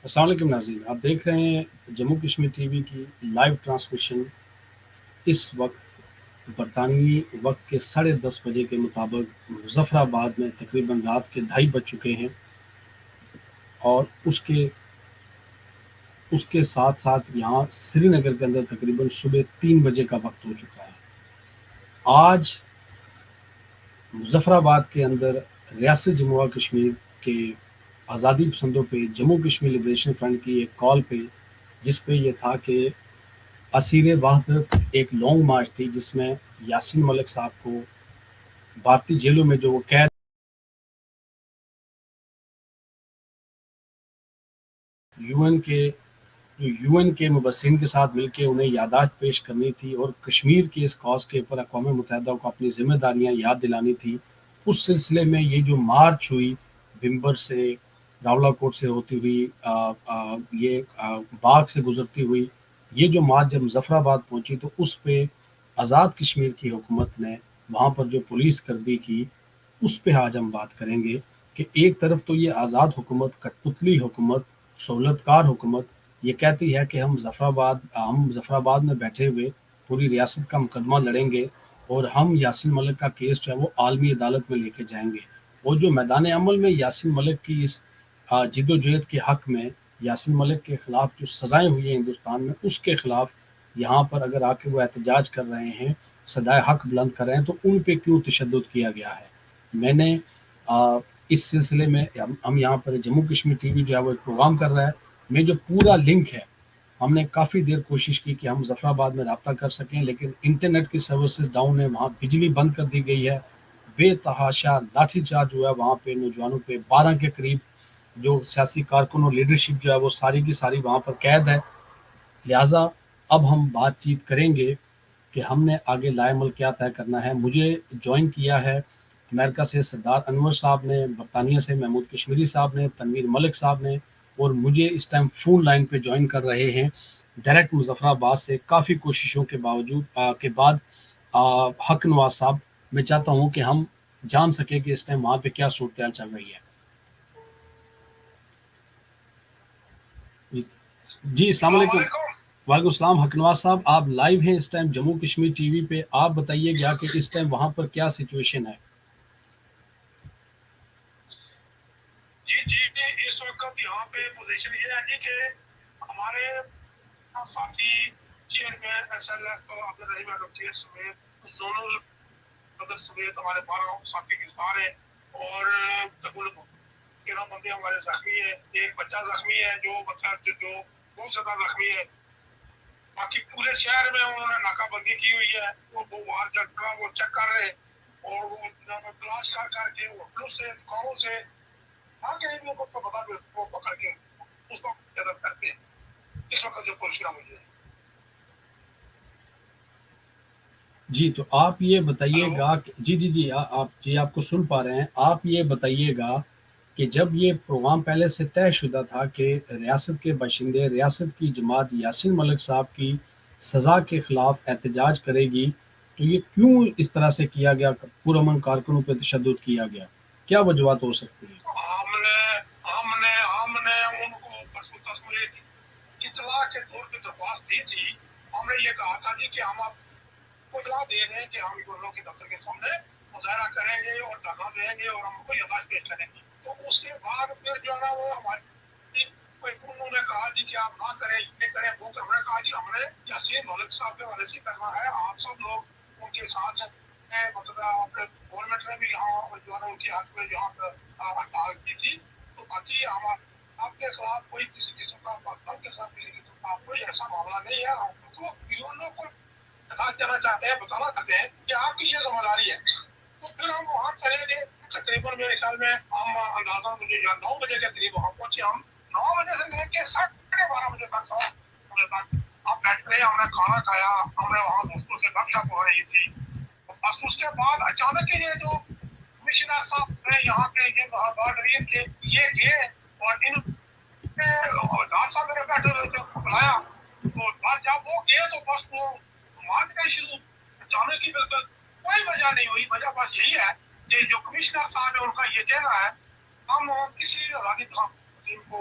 السلام علیکم ناظرین، آپ دیکھ رہے ہیں جموں کشمیر ٹی وی کی لائیو ٹرانسمیشن۔ اس وقت برطانوی وقت کے 10:30 بجے کے مطابق مظفر آباد میں تقریباً رات کے 2:30 بج چکے ہیں، اور اس کے ساتھ ساتھ یہاں سری نگر کے اندر تقریباً صبح 3 بجے کا وقت ہو چکا ہے۔ آج مظفر آباد کے اندر ریاست جموں و کشمیر کے آزادی پسندوں پہ جموں کشمیر لبریشن فرنٹ کی ایک کال پہ، جس پہ یہ تھا کہ اسیر وحدت ایک لانگ مارچ تھی، جس میں یاسین ملک صاحب کو بھارتی جیلوں میں جو وہ قید یو این کے یو این کے مبصرین کے ساتھ مل کے انہیں یادداشت پیش کرنی تھی اور کشمیر کے اس کاز کے اوپر اقوام متحدہ کو اپنی ذمہ داریاں یاد دلانی تھی۔ اس سلسلے میں یہ جو مارچ ہوئی بمبر سے، راولا کوٹ سے ہوتی ہوئی، باغ سے گزرتی ہوئی، یہ جو مارچ جب مظفر آباد پہنچی تو اس پہ آزاد کشمیر کی حکومت نے وہاں پر جو پولیس کردی کی، اس پہ آج ہم بات کریں گے کہ ایک طرف تو یہ آزاد حکومت، کٹ پتلی حکومت، سہولت کار حکومت یہ کہتی ہے کہ ہم مظفر آباد میں بیٹھے ہوئے پوری ریاست کا مقدمہ لڑیں گے، اور ہم یاسین ملک کا کیس جو ہے وہ عالمی عدالت میں لے کے جائیں گے۔ اور جو میدان عمل میں یاسین ملک کی اس جد و جہد کے حق میں، یاسین ملک کے خلاف جو سزائیں ہوئی ہیں ہندوستان میں، اس کے خلاف یہاں پر اگر آ کے وہ احتجاج کر رہے ہیں، صدائے حق بلند کر رہے ہیں، تو ان پہ کیوں تشدد کیا گیا ہے۔ میں نے اس سلسلے میں ہم یہاں پر جموں کشمیر ٹی وی جو ہے وہ ایک پروگرام کر رہا ہے، میں جو پورا لنک ہے، ہم نے کافی دیر کوشش کی کہ ہم مظفر آباد میں رابطہ کر سکیں، لیکن انٹرنیٹ کی سروسز ڈاؤن ہے، وہاں بجلی بند کر دی گئی ہے، بے تحاشا لاٹھی چارج ہوا ہے وہاں پہ نوجوانوں پہ، 12 کے قریب جو سیاسی کارکن اور لیڈرشپ جو ہے وہ ساری کی ساری وہاں پر قید ہے۔ لہٰذا اب ہم بات چیت کریں گے کہ ہم نے آگے لائے عمل کیا طے کرنا ہے۔ مجھے جوائن کیا ہے امریکہ سے سردار انور صاحب نے، برطانیہ سے محمود کشمیری صاحب نے، تنویر ملک صاحب نے، اور مجھے اس ٹائم فون لائن پہ جوائن کر رہے ہیں ڈائریکٹ مظفر آباد سے، کافی کوششوں کے بعد حق نواز صاحب۔ میں چاہتا ہوں کہ ہم جان سکیں کہ اس ٹائم وہاں پہ کیا صورتحال چل رہی ہے۔ جی السلام علیکم۔ وعلیکم السلام حق نواز صاحب، آپ لائیو ہیں اس time Jammu Kashmir TV پہ، آپ بتائیے گا کہ اس ٹائم وہاں پر کیا سچویشن ہے۔ جی جی، اس وقت یہاں پہ پوزیشن یہ ہے جی کہ ہمارے ساتھی چیئرمین ایس ایل ایف عبد الرحیم ایڈوکیٹ سمیت زونل صدر سمیت ہمارے 12 ساتھی گرفتار ہیں، اور تقریباً 13 بندے ہمارے زخمی ہیں، ایک بچہ زخمی ہے جو بہت زیادہ زخمی ہے۔ باقی پورے شہر میں انہوں نے ناکہ بندی کی ہوئی ہے، وہ وہاں جگہ وہ چیک کر رہے ہیں، اور وہ تلاش کر کر کے ہوٹلوں سے، دکانوں سے آگے ان لوگوں کو پتا وہ پکڑ کے اس کو جذب کرتے ہیں۔ اس وقت جو پوزیشن مجھے جی تو آپ یہ بتائیے گا کہ آپ کو سن پا رہے ہیں، آپ یہ بتائیے گا کہ جب یہ پروگرام پہلے سے طے شدہ تھا کہ ریاست کے باشندے، ریاست کی جماعت یاسین ملک صاحب کی سزا کے خلاف احتجاج کرے گی، تو یہ کیوں اس طرح سے کیا گیا، پرامن کارکنوں پہ تشدد کیا گیا، کیا وجوہات ہو سکتی ہیں؟ ہم نے ان کو پرسوں تک میں اطلاع کے طور پہ درخواست دی تھی۔ ہم نے یہ کہا تھا کہ ہم آپ کو اطلاع دے رہے ہیں کہ ہم گورنر کے دفتر کے سامنے مظاہرہ کریں گے اور دھرنا دیں گے اور ہم کو یادداشت پیش کریں گے۔ تو اس کے بعد پھر جو ہے نا وہ ہماری انہوں نے کہا جی کہ آپ نہ کریں، یہ کریں وہ کریں۔ ہم نے کہا جی ہم نے یاسین ملک صاحب کے حوالے سے کرنا ہے، آپ سب لوگ ان کے ساتھ ہیں، مطلب آپ گورنمنٹ نے بھی یہاں جو ہے نا ان کے حق میں یہاں پر ہڑتال کی تھی۔ تو باقی ہم آپ کے خلاف کوئی کسی قسم کا پاکستان کے خلاف کسی قسم کا کوئی ایسا معاملہ نہیں ہے۔ ہم کو یونو کو بتا دینا چاہتے ہیں، بتانا چاہتے ہیں کہ آپ کی یہ ذمہ داری ہے۔ تو پھر ہم وہاں چلے گئے، تقریباً میرے خیال میں ہم اندازہ مجھے 9 بجے کے قریب وہاں پہنچے۔ ہم 9 بجے سے لے کے 12:30 بجے تک ہم بیٹھ گئے، ہم نے کھانا کھایا، ہم نے وہاں دوستوں سے گپ شپ ہو رہی تھی۔ بس اس کے بعد اچانک یہ جو کمشنر صاحب نے یہاں کے یہ بات رہی کہ یہ گئے اور ان ڈاکٹر صاحب نے بیٹھے ہوئے تھے، بلایا تو جب وہ گئے تو بس وہ مار کے شروع جانے کی بالکل کوئی وجہ نہیں ہوئی۔ وجہ بس یہی ہے کہ جو کمشنر صاحب ہے ان کا یہ کہنا ہے ہم کسی آزادی پسند کو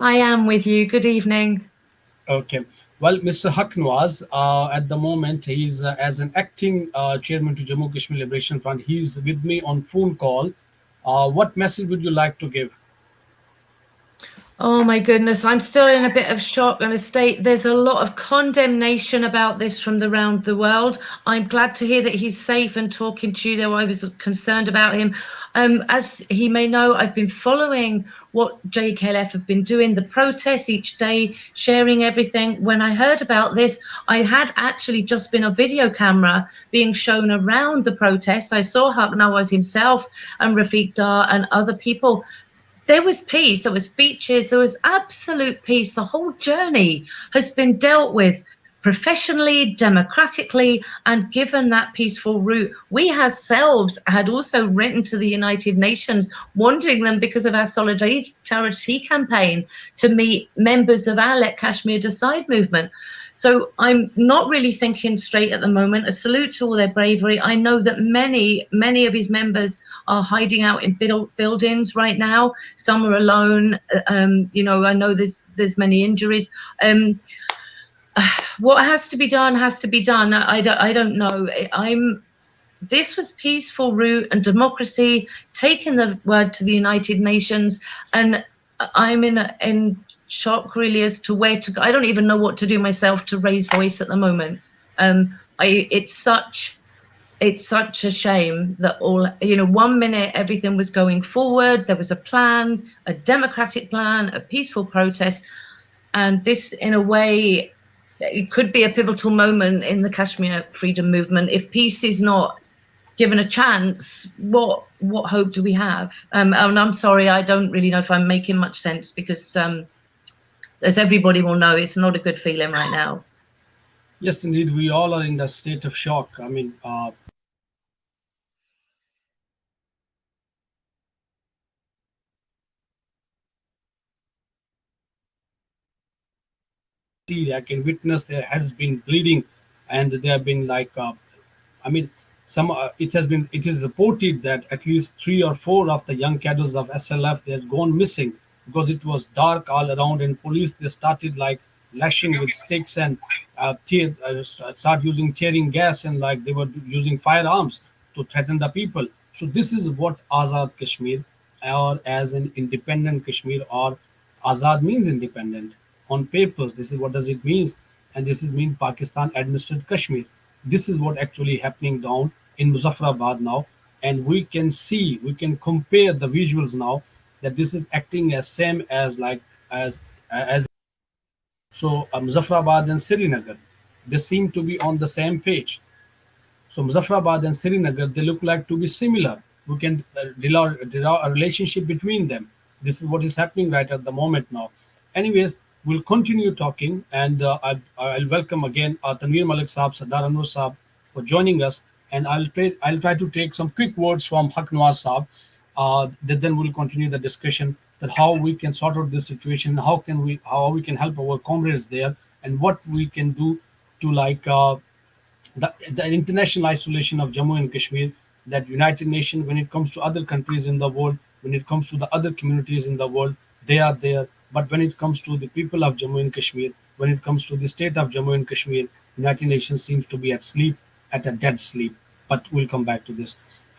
I am with you. Good evening. Okay. Well, Mr. Haq Nawaz, at the moment, he's as an acting chairman to Jammu Kashmir Liberation Front. He's with me on phone call. What message would you like to give? Oh my goodness, I'm still in a bit of shock and a state. There's a lot of condemnation about this from around the world. I'm glad to hear that he's safe and talking to you, though I was concerned about him. As he may know, I've been following what JKLF have been doing, the protests each day, sharing everything. When I heard about this, I had actually just been a video camera being shown around the protest. I saw Haq Nawaz himself and Rafiq Dar and other people. There was peace, there was speeches, there was absolute peace. The whole journey has been dealt with professionally, democratically, and given that peaceful route. We ourselves had also written to the United Nations, wanting them, because of our solidarity campaign, to meet members of our Let Kashmir Decide movement. So I'm not really thinking straight at the moment. A salute to all their bravery. I know that many of his members are hiding out in buildings right now. Some are alone. I know there's many injuries. What has to be done has to be done. I don't know. This was peaceful route and democracy, taking the word to the United Nations, and I'm in shock really as to where to go. I don't even know what to do myself to raise voice at the moment. It's such a shame that 1 minute everything was going forward, there was a plan, a democratic plan, a peaceful protest, and this, in a way, it could be a pivotal moment in the Kashmir freedom movement. If peace is not given a chance, what hope do we have? And I'm sorry, I don't really know if I'm making much sense, because as everybody will know, it's not a good feeling right now. Yes, indeed, we all are in a state of shock. I mean, see, I can witness their heads been bleeding, and they have been like, I mean, some it is reported that at least three or four of the young cadres of SLF they had gone missing because it was dark all around, and police they started like lashing with sticks and start using tearing gas, and like they were using firearms to threaten the people. So this is what Azad Kashmir, or as an independent Kashmir, or Azad means independent on papers. This is what does it means, and this is mean Pakistan administered Kashmir. This is what actually happening down in Muzaffarabad now, and we can see, we can compare the visuals now that this is acting as same as like as so Muzaffarabad and Srinagar, they seem to be on the same page. So Muzaffarabad and Srinagar, they look like to be similar. We can draw a relationship between them. This is what is happening right at the moment now. Anyways, we'll continue talking, and I'll welcome again Tanveer Malik Saab, Sardar Anwar Saab for joining us, and I'll try to take some quick words from Haq Nawaz Saab. That then we'll continue the discussion that how we can sort out this situation, how we can help our comrades there, and what we can do to like. The international isolation of Jammu and Kashmir, that United Nations, when it comes to other countries in the world, when it comes to the other communities in the world, they are there. But when it comes to the people of Jammu and Kashmir, when it comes to the state of Jammu and Kashmir, United Nations seems to be at sleep, at a dead sleep. But we'll come back to this.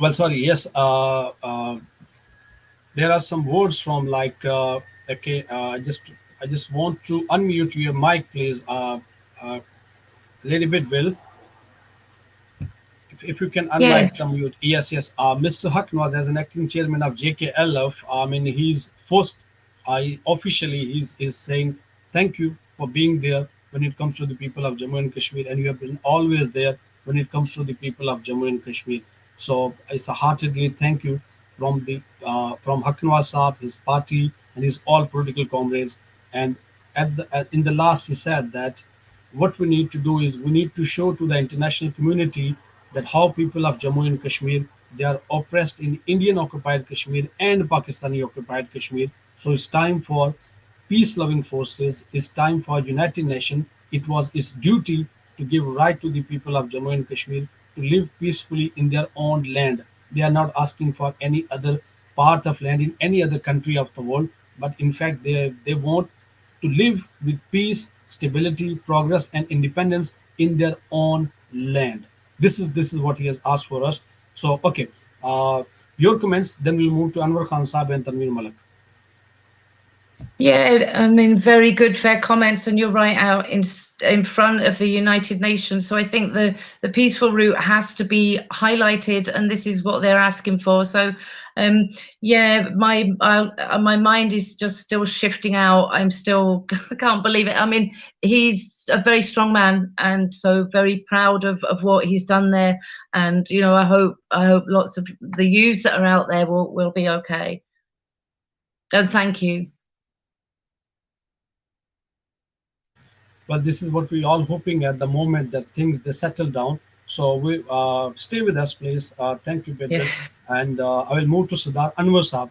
Well, sorry, yes, there are some words from like, okay, I just want to unmute your mic, please, Lady Bidwill. If you can unmic the Yes. mute. Yes, yes. Mr. Haknwaz, as an acting chairman of JKLF, I mean, he's forced, officially, he's saying thank you for being there when it comes to the people of Jammu and Kashmir, and you have been always there when it comes to the people of Jammu and Kashmir. So it's a heartedly thank you from the from Haknwaz Saab, his party, and his all political comrades. And in the last, he said that what we need to do is we need to show to the international community that how people of Jammu and Kashmir, they are oppressed in Indian occupied Kashmir and Pakistani occupied Kashmir. So it's time for peace loving forces, it's time for United Nations. It was its duty to give right to the people of Jammu and Kashmir to live peacefully in their own land. They are not asking for any other part of land in any other country of the world, but in fact they want to live with peace, stability, progress, and independence in their own land. This is what he has asked for us. So, okay, your comments. Then we'll move to Anwar Khan Saab and Tanveer Malik. Yeah, I mean, very good, fair comments, and you're right out in front of the United Nations. So I think the peaceful route has to be highlighted, and this is what they're asking for. So, yeah, my mind is just still shifting out. I'm still I can't believe it. I mean, he's a very strong man, and so very proud of what he's done there. And you know, I hope lots of the youths that are out there will be okay. And thank you. Well, this is what we all hoping at the moment that things they settle down. So we stay with us, please. Thank you, Yeah. Bedwell. And I will move to Sardar Anwar Saab.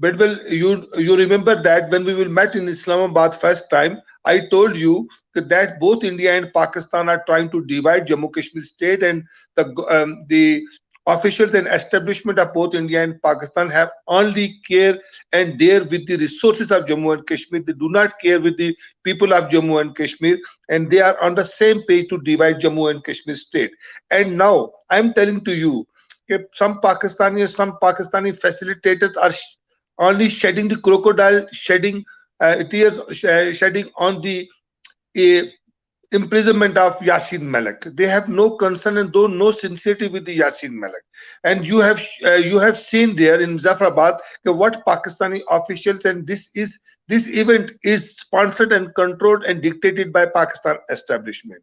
Bedwell, you remember that when we will met in Islamabad first time, I told you that both India and Pakistan are trying to divide Jammu Kashmir state, and the officials and establishment of both India and Pakistan have only care and dare with the resources of Jammu and Kashmir. They do not care with the people of Jammu and Kashmir, and they are on the same page to divide Jammu and Kashmir state. And now I am telling to you that some Pakistani facilitators are only shedding the crocodile shedding tears shedding on the imprisonment of Yasin Malik. They have no concern and no sincerity with the Yasin Malik. And you have seen there in Muzaffarabad what Pakistani officials, and this event is sponsored and controlled and dictated by Pakistan establishment.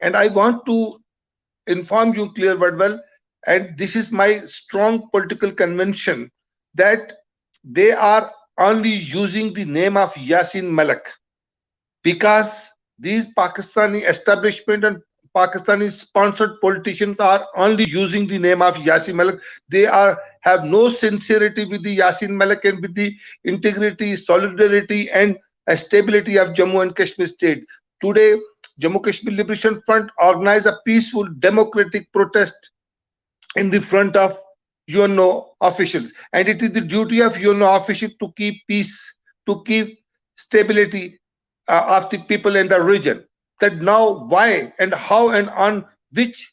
and I want to inform you, Claire Bedwell, and this is my strong political conviction that they are only using the name of Yasin Malik because these Pakistani establishment and Pakistani sponsored politicians are only using the name of Yasin Malik. They have no sincerity with the Yasin Malik and with the integrity, solidarity and stability of Jammu and Kashmir state. Today, Jammu Kashmir Liberation Front organized a peaceful democratic protest in the front of UNO officials, and it is the duty of UNO officials to keep peace, to keep stability of the people in the region. That now why and how and on which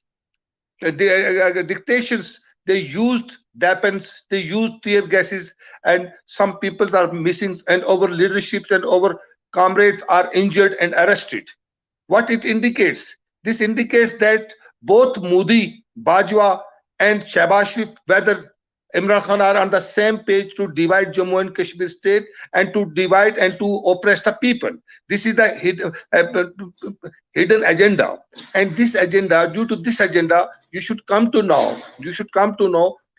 dictations they used weapons, they used tear gases, and some people are missing, and our leaderships and our comrades are injured and arrested. What it indicates? This indicates that both Modi, Bajwa, and Shehbaz Sharif, whether Imran Khan are on the same page to divide Jammu and Kashmir state and to divide and to oppress the people. This is the hidden agenda. And this agenda, due to this agenda, you should come to know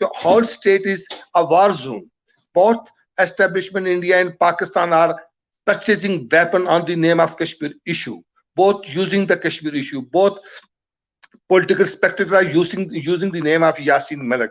that whole state is a war zone. Both establishment India and Pakistan are purchasing weapon on the name of Kashmir issue, both using the Kashmir issue, both political spectator are using the name of Yasin Malik.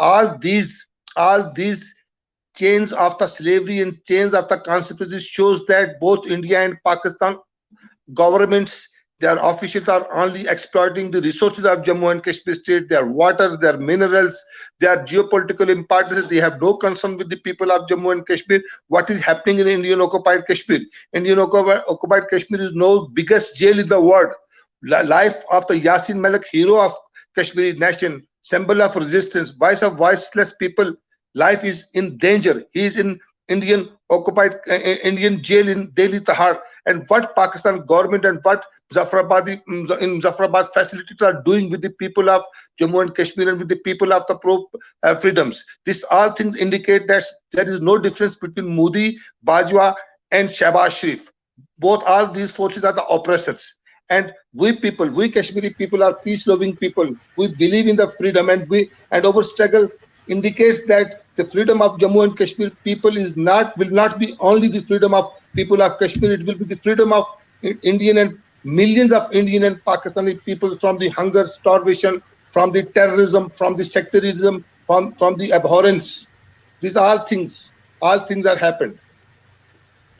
all these chains of the slavery and chains of the conspiracy shows that both India and Pakistan governments, their officials are only exploiting the resources of Jammu and Kashmir state, their water, their minerals, their geopolitical importance. They have no concern with the people of Jammu and Kashmir. What is happening in Indian occupied Kashmir? Indian occupied Kashmir is no biggest jail in the world. Life of the Yasin Malik, hero of Kashmiri nation, symbol of resistance, voice of voiceless people, life is in danger. He is in Indian occupied Indian jail in Delhi Tahar. And what Pakistan government and what Muzaffarabad facilities are doing with the people of Jammu and Kashmir and with the people of the pro-freedoms. These all things indicate that there is no difference between Modi, Bajwa and Shehbaz Sharif. Both all these forces are the oppressors. And we Kashmiri people are peace-loving people. We believe in the freedom, and our struggle indicates that the freedom of Jammu and Kashmir people will not be only the freedom of people of Kashmir. It will be the freedom of Indian and millions of Indian and Pakistani people from the hunger, starvation, from the terrorism, from the sectarianism, from the abhorrence. These all things are happened.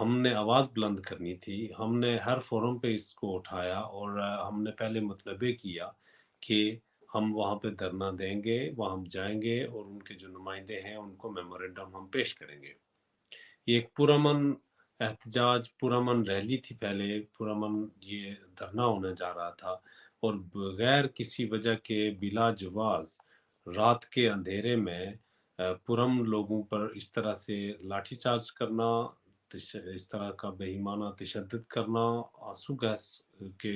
ہم نے آواز بلند کرنی تھی، ہم نے ہر forum پہ اس کو اٹھایا، اور ہم نے پہلے مطلبے کیا کہ ہم وہاں پہ دھرنا دیں گے، وہاں ہم جائیں گے اور ان کے جو نمائندے ہیں ان کو میمورنڈم ہم پیش کریں گے۔ یہ ایک پرامن احتجاج، پرامن ریلی تھی، پہلے پرامن یہ دھرنا ہونے جا رہا تھا، اور بغیر کسی وجہ کے بلا جواز رات کے اندھیرے میں پرامن لوگوں پر اس طرح سے لاٹھی چارج کرنا، اس طرح کا بے ایمانہ تشدد کرنا، آنسو گیس کے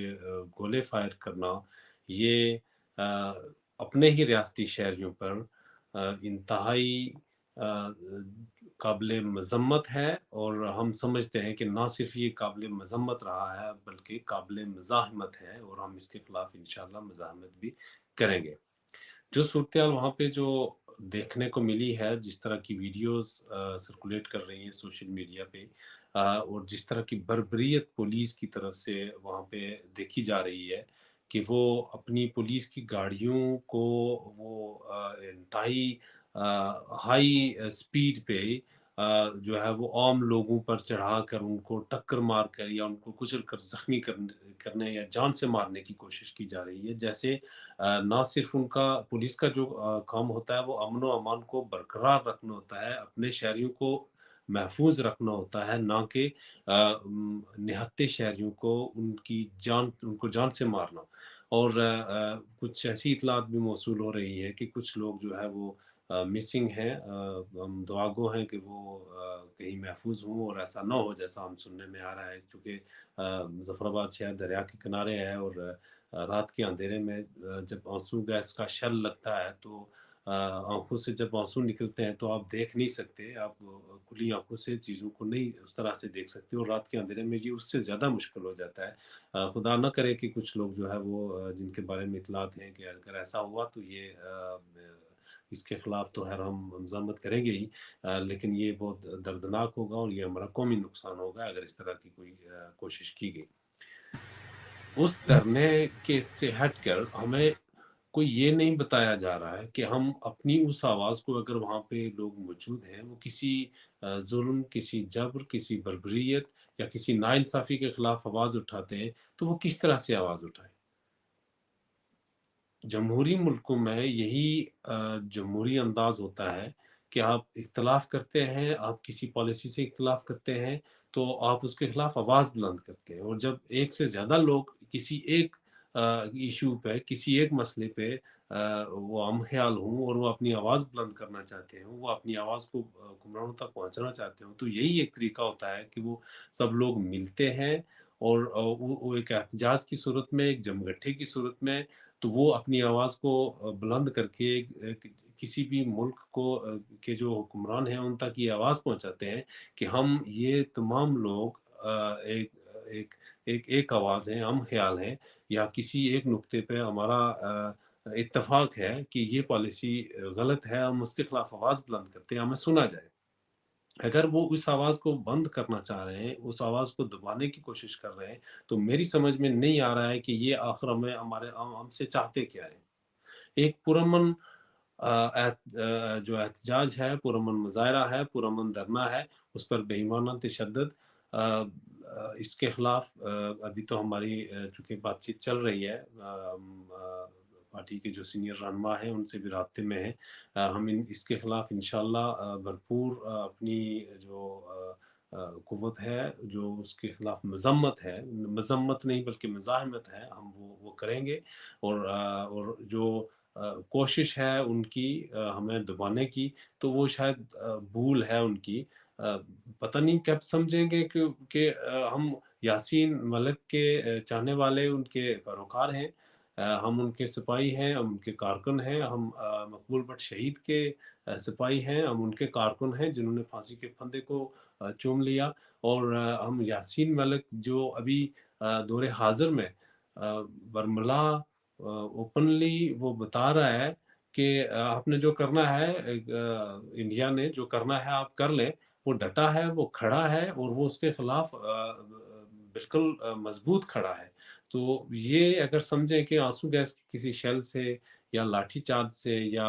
گولے فائر کرنا، یہ اپنے ہی ریاستی شہریوں پر انتہائی قابل مذمت ہے، اور ہم سمجھتے ہیں کہ نہ صرف یہ قابل مذمت رہا ہے بلکہ قابل مزاحمت ہے، اور ہم اس کے خلاف انشاءاللہ مزاحمت بھی کریں گے۔ جو صورتحال وہاں پہ جو دیکھنے کو ملی ہے، جس طرح کی ویڈیوز سرکولیٹ کر رہی ہیں سوشل میڈیا پہ، اور جس طرح کی بربریت پولیس کی طرف سے وہاں پہ دیکھی جا رہی ہے کہ وہ اپنی پولیس کی گاڑیوں کو وہ انتہائی ہائی سپیڈ پہ جو ہے وہ عام لوگوں پر چڑھا کر ان کو ٹکر مار کر یا ان کو کچل کر زخمی کرنے یا جان سے مارنے کی کوشش کی جا رہی ہے، جیسے نہ صرف ان کا پولیس کا جو کام ہوتا ہے وہ امن و امان کو برقرار رکھنا ہوتا ہے، اپنے شہریوں کو محفوظ رکھنا ہوتا ہے، نہ کہ نہتے شہریوں کو ان کو جان سے مارنا۔ اور کچھ ایسی اطلاعات بھی موصول ہو رہی ہے کہ کچھ لوگ جو ہے وہ مسنگ ہیں، ہم دعا گو ہیں کہ وہ کہیں محفوظ ہوں اور ایسا نہ ہو جیسا ہم سننے میں آ رہا ہے، کیونکہ مظفر آباد شہر دریا کے کنارے ہے، اور رات کے اندھیرے میں جب آنسو گیس کا شل لگتا ہے تو آنکھوں سے جب آنسو نکلتے ہیں تو آپ دیکھ نہیں سکتے، آپ کھلی آنکھوں سے چیزوں کو نہیں اس طرح سے دیکھ سکتے، اور رات کے اندھیرے میں یہ اس سے زیادہ مشکل ہو جاتا ہے۔ خدا نہ کرے کہ کچھ لوگ جو ہے وہ جن کے بارے میں اطلاعات ہیں کہ اگر ایسا ہوا تو یہ اس کے خلاف تو ہم مزاحمت کریں گے ہی، لیکن یہ بہت دردناک ہوگا اور یہ ہمارا قومی نقصان ہوگا اگر اس طرح کی کوئی کوشش کی گئی۔ اس دھرنے کے سے ہٹ کر ہمیں کوئی یہ نہیں بتایا جا رہا ہے کہ ہم اپنی اس آواز کو، اگر وہاں پہ لوگ موجود ہیں، وہ کسی ظلم، کسی جبر، کسی بربریت یا کسی ناانصافی کے خلاف آواز اٹھاتے ہیں تو وہ کس طرح سے آواز اٹھائیں۔ جمہوری ملکوں میں یہی جمہوری انداز ہوتا ہے کہ آپ اختلاف کرتے ہیں، آپ کسی پالیسی سے اختلاف کرتے ہیں تو آپ اس کے خلاف آواز بلند کرتے ہیں، اور جب ایک سے زیادہ لوگ کسی ایک ایشو پہ، کسی ایک مسئلے پہ وہ ہم خیال ہوں اور وہ اپنی آواز بلند کرنا چاہتے ہیں، وہ اپنی آواز کو حکمرانوں تک پہنچانا چاہتے ہوں، تو یہی ایک طریقہ ہوتا ہے کہ وہ سب لوگ ملتے ہیں، اور وہ ایک احتجاج کی صورت میں، ایک جمگٹھے کی صورت میں، تو وہ اپنی آواز کو بلند کر کے کسی بھی ملک کو کے جو حکمران ہیں ان تک یہ آواز پہنچاتے ہیں کہ ہم یہ تمام لوگ ایک آواز ہیں، ہم خیال ہیں، یا کسی ایک نقطے پہ ہمارا اتفاق ہے کہ یہ پالیسی غلط ہے، ہم اس کے خلاف آواز بلند کرتے ہیں، ہمیں سنا جائے۔ اگر وہ اس آواز کو بند کرنا چاہ رہے ہیں، اس آواز کو دبانے کی کوشش کر رہے ہیں، تو میری سمجھ میں نہیں آ رہا ہے کہ یہ آخر ہم سے چاہتے کیا ہے۔ ایک پرامن جو احتجاج ہے، پرامن مظاہرہ ہے، پرامن دھرنا ہے، اس پر بے ایمانہ تشدد، اس کے خلاف ابھی تو ہماری چونکہ بات چیت چل رہی ہے، پارٹی کے جو سینئر رہنما ہیں ان سے بھی رابطے میں ہیں، ہم اس کے خلاف انشاءاللہ بھرپور اپنی جو قوت ہے، جو اس کے خلاف مذمت نہیں بلکہ مزاحمت ہے، ہم وہ کریں گے، اور جو کوشش ہے ان کی ہمیں دبانے کی، تو وہ شاید بھول ہے ان کی، پتہ نہیں کب سمجھیں گے کہ ہم یاسین ملک کے چاہنے والے، ان کے پیروکار ہیں، ہم ان کے سپاہی ہیں، ہم ان کے کارکن ہیں، ہم مقبول بٹ شہید کے سپاہی ہیں، ہم ان کے کارکن ہیں جنہوں نے پھانسی کے پھندے کو چوم لیا، اور ہم یاسین ملک جو ابھی دور حاضر میں برملا اوپنلی وہ بتا رہا ہے کہ آپ نے جو کرنا ہے، انڈیا نے جو کرنا ہے آپ کر لیں، وہ ڈٹا ہے، وہ کھڑا ہے، اور وہ اس کے خلاف بالکل مضبوط کھڑا ہے۔ تو یہ اگر سمجھیں کہ آنسو گیس کی کسی شیل سے یا لاٹھی چارج سے یا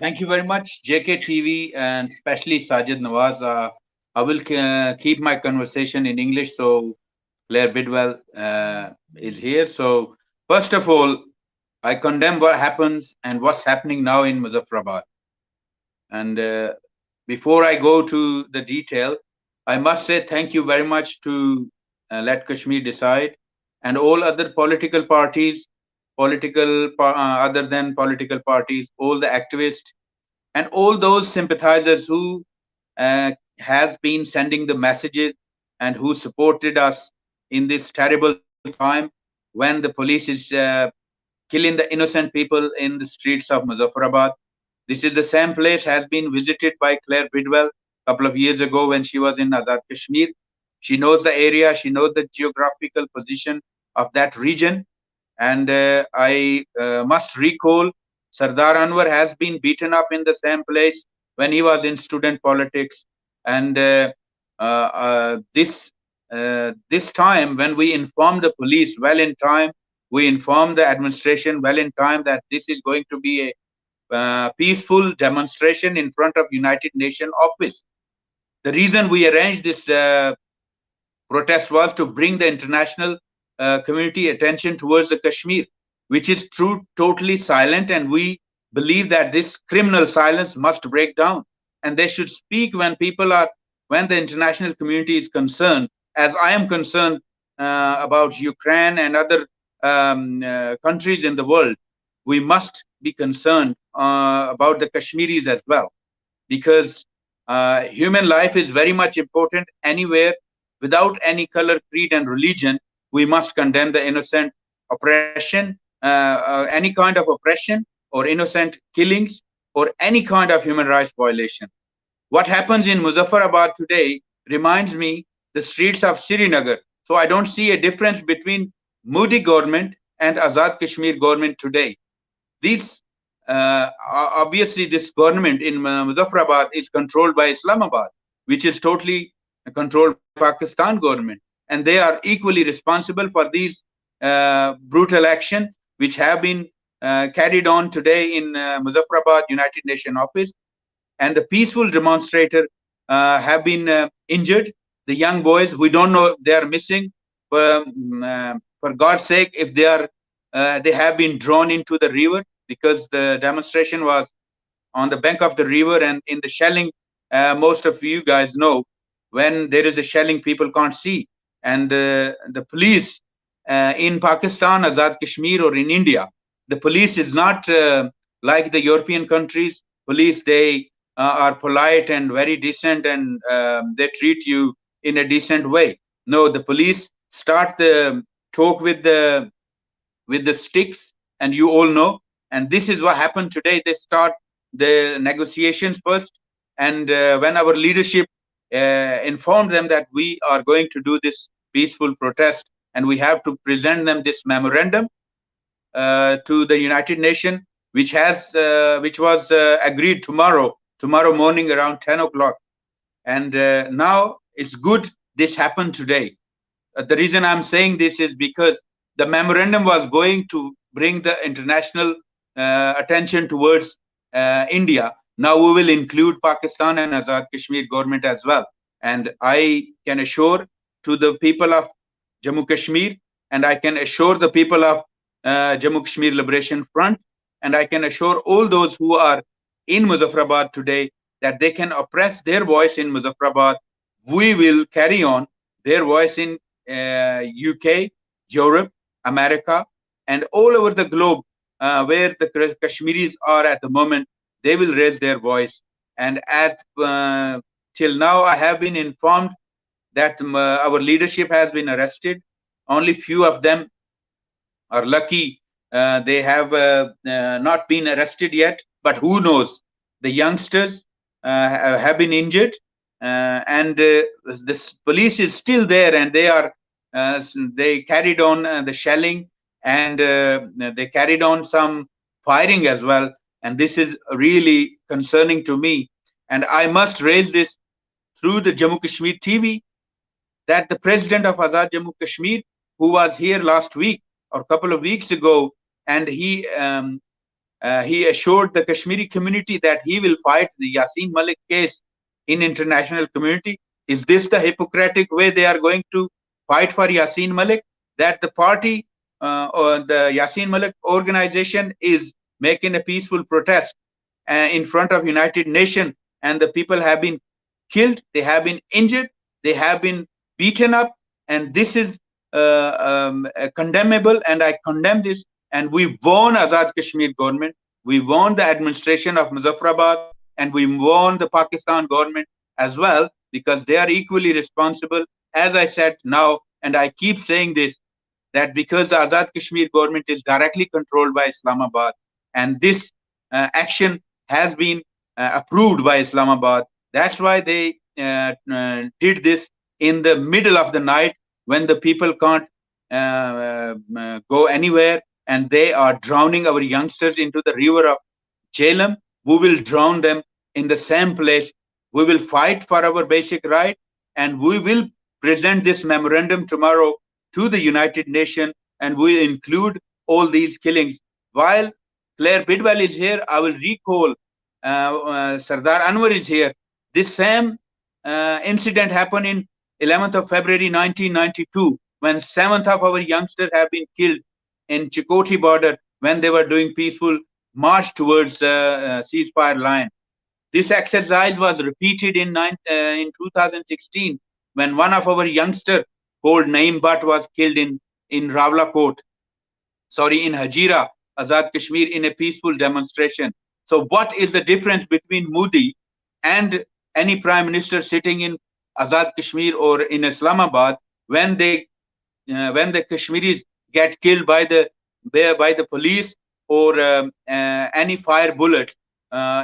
Thank you very much, JKTV, and especially Sajid Nawaz. I will keep my conversation in English, so Claire Bidwell is here. So, first of all, I condemn what happens and what's happening now in Muzaffarabad. And before I go to the detail, I must say thank you very much to Let Kashmir Decide and all other political parties, other than political parties, all the activists, and all those sympathizers who has been sending the messages and who supported us in this terrible time when the police is killing the innocent people in the streets of Muzaffarabad. This is the same place has been visited by Claire Bidwell a couple of years ago when she was in Azad Kashmir. She knows the area, she knows the geographical position of that region. And I must recall Sardar Anwar has been beaten up in the same place when he was in student politics. And this time, when we informed the police well in time, we informed the administration well in time that this is going to be a peaceful demonstration in front of United Nations office. The reason we arranged this protest was to bring the international community attention towards the Kashmir, which is totally silent, and we believe that this criminal silence must break down, and they should speak when the international community is concerned, as I am concerned about Ukraine and other countries in the world. We must be concerned about the Kashmiris as well, because human life is very much important anywhere. Without any color, creed, and religion, we must condemn the innocent oppression, any kind of oppression or innocent killings or any kind of human rights violation. What happens in Muzaffarabad today reminds me the streets of Srinagar. So I don't see a difference between Modi government and Azad Kashmir government today. These obviously this government in Muzaffarabad is controlled by Islamabad, which is totally controlled by Pakistan government, and they are equally responsible for these brutal actions which have been carried on today in Muzaffarabad United Nations office, and the peaceful demonstrators have been injured. The young boys, we don't know, they are missing. for God's sake, if they are, they have been drawn into the river, because the demonstration was on the bank of the river, and in the shelling, most of you guys know, when there is a shelling, people can't see. And the police in Pakistan, Azad Kashmir, or in India, the police is not like the European countries. Police, they are polite and very decent, and they treat you in a decent way. No, the police start the talk with the sticks, and you all know. And this is what happened today. They start the negotiations first, and when our leadership informed them that we are going to do this peaceful protest, and we have to present them this memorandum to the United Nations, which was agreed tomorrow morning around 10 o'clock. And now it's good this happened today. The reason I'm saying this is because the memorandum was going to bring the international attention towards India. Now we will include Pakistan and Azad Kashmir government as well. And I can assure to the people of Jammu Kashmir, and I can assure the people of Jammu Kashmir Liberation Front, and I can assure all those who are in Muzaffarabad today that they can oppress their voice in Muzaffarabad. We will carry on their voice in UK, Europe, America, and all over the globe where the Kashmiris are at the moment. They will raise their voice. And at till now, I have been informed that our leadership has been arrested. Only few of them are lucky. They have not been arrested yet, but who knows? The youngsters have been injured, and this police is still there, and they carried on the shelling, and they carried on some firing as well. And this is really concerning to me. And I must raise this through the Jammu Kashmir TV, that the president of Azad Jammu Kashmir, who was here last week or a couple of weeks ago, and he assured the Kashmiri community that he will fight the Yasin Malik case in international community. Is this the Hippocratic way they are going to fight for Yasin Malik? That the party or the Yasin Malik organization is making a peaceful protest in front of United Nations, and the people have been killed, they have been injured, they have been beaten up, and this is condemnable, and I condemn this. And we warn Azad Kashmir government, we warn the administration of Muzaffarabad, and we warn the Pakistan government as well, because they are equally responsible. As I said now, and I keep saying this, that because the Azad Kashmir government is directly controlled by Islamabad, and this action has been approved by Islamabad, that's why they did this in the middle of the night, when the people can't go anywhere, and they are drowning our youngsters into the river of Jhelum. We will drown them in the same place. We will fight for our basic right, and we will present this memorandum tomorrow to the United Nations, and we will include all these killings. While Claire Bidwell is here, I will recall Sardar Anwar is here. This same incident happened in 11th of February 1992, when 7th of our youngsters have been killed in Chikoti border when they were doing peaceful march towards ceasefire line. This exercise was repeated in 2016, when one of our youngsters called Naeem Butt was killed in Rawalakot, in Hazira, Azad Kashmir, in a peaceful demonstration. So what is the difference between Modi and any prime minister sitting in Azad Kashmir or in Islamabad, when the Kashmiris get killed by the police or any fire bullet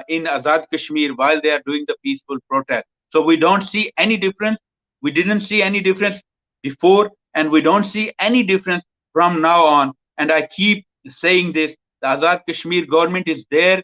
in Azad Kashmir while they are doing the peaceful protest? So we don't see any difference. We didn't see any difference before, and we don't see any difference from now on. And I keep saying this: the Azad Kashmir government is there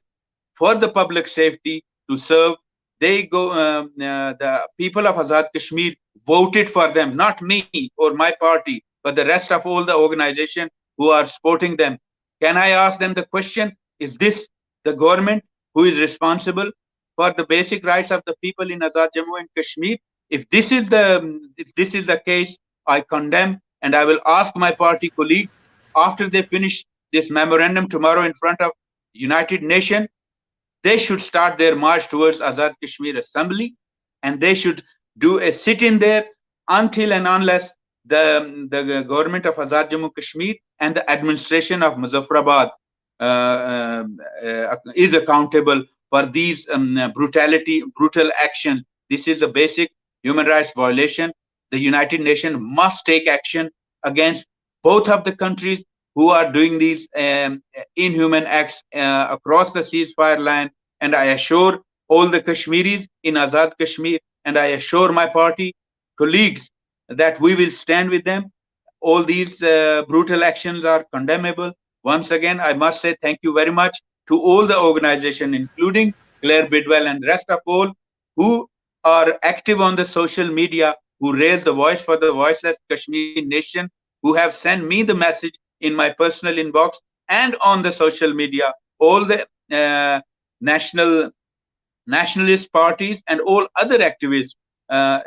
for the public safety to serve. They go, the people of Azad Kashmir voted for them, not me or my party, but the rest of all the organizations who are supporting them. Can I ask them the question, is this the government who is responsible for the basic rights of the people in Azad Jammu and Kashmir? If this is the case, I condemn and I will ask my party colleague, after they finish this memorandum tomorrow in front of United Nations, they should start their march towards Azad Kashmir Assembly, and they should do a sit-in there until and unless the government of Azad Jammu Kashmir and the administration of Muzaffarabad is accountable for these brutal action. This is a basic human rights violation. The United Nations must take action against both of the countries who are doing these inhuman acts across the ceasefire line. And I assure all the Kashmiris in Azad Kashmir, and I assure my party colleagues that we will stand with them. All these brutal actions are condemnable. Once again, I must say thank you very much to all the organizations, including Claire Bidwell and the rest of all who are active on the social media, who raise the voice for the voiceless Kashmiri nation, who have sent me the message in my personal inbox and on the social media. All the nationalist parties and all other activists,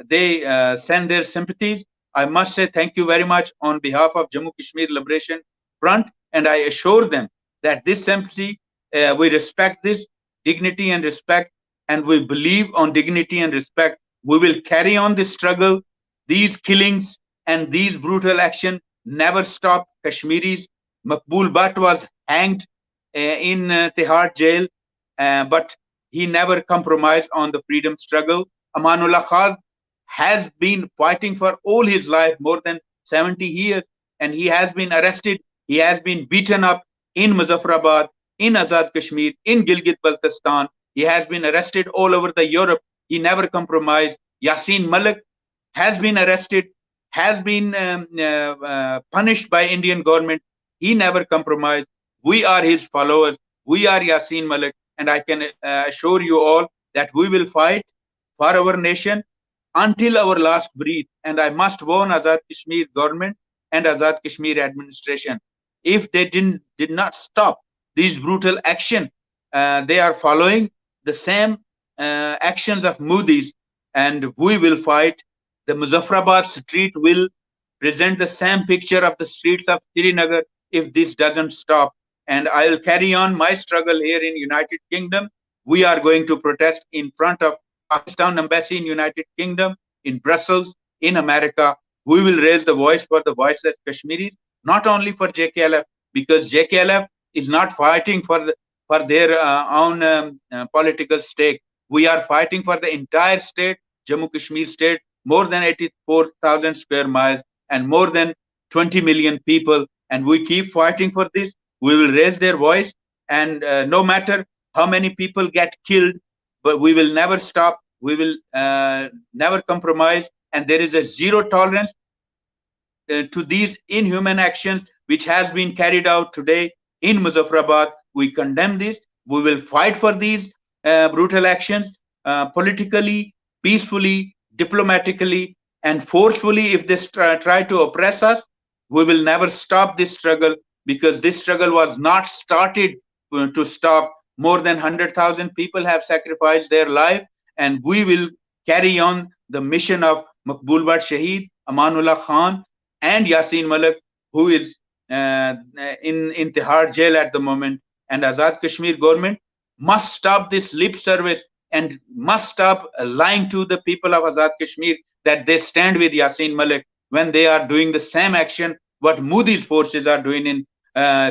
they send their sympathies. I must say thank you very much on behalf of Jammu Kashmir Liberation Front, and I assure them that this sympathy, we respect this dignity and respect, and we believe on dignity and respect. We will carry on this struggle. These killings and these brutal action never stop. Kashmiris, Maqbool Butt was hanged in Tihar jail, but he never compromised on the freedom struggle. Amanullah Khan has been fighting for all his life, more than 70 years, and he has been arrested. He has been beaten up in Muzaffarabad, in Azad Kashmir, in Gilgit-Baltistan. He has been arrested all over the Europe. He never compromised. Yasin Malik has been arrested, has been punished by Indian government. He never compromised. We are his followers. We are Yasin Malik, and I can assure you all that we will fight for our nation until our last breath. And I must warn Azad Kashmir government and Azad Kashmir administration, if they did not stop these brutal action, they are following the same actions of Modi's, and we will fight. The Muzaffarabad street will present the same picture of the streets of Srinagar if this doesn't stop. And I will carry on my struggle here in United Kingdom. We are going to protest in front of Pakistan Embassy in United Kingdom, in Brussels, in America. We will raise the voice for the voiceless Kashmiris, not only for JKLF, because JKLF is not fighting for their own political stake. We are fighting for the entire state, Jammu Kashmir state, more than 84,000 square miles and more than 20 million people. And we keep fighting for this. We will raise their voice, and no matter how many people get killed, but we will never stop. We will never compromise, and there is a zero tolerance to these inhuman actions which has been carried out today in Muzaffarabad. We condemn this. We will fight for these brutal actions politically, peacefully, diplomatically, and forcefully. If they try to oppress us, we will never stop this struggle, because this struggle was not started to stop. More than 100,000 people have sacrificed their life, and we will carry on the mission of Maqbool Butt Shaheed, Amanullah Khan, and Yasin Malik, who is in Tihar jail at the moment. And Azad Kashmir government must stop this lip service and must stop lying to the people of Azad Kashmir that they stand with Yasin Malik when they are doing the same action what Modi's forces are doing in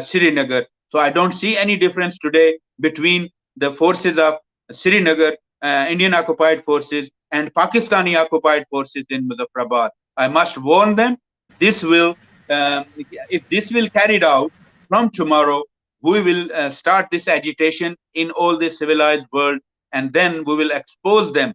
Srinagar. So I don't see any difference today between the forces of Srinagar, Indian occupied forces, and Pakistani occupied forces in Muzaffarabad. I must warn them, this will, if this will carried out from tomorrow, we will start this agitation in all the civilized world, and then we will expose them.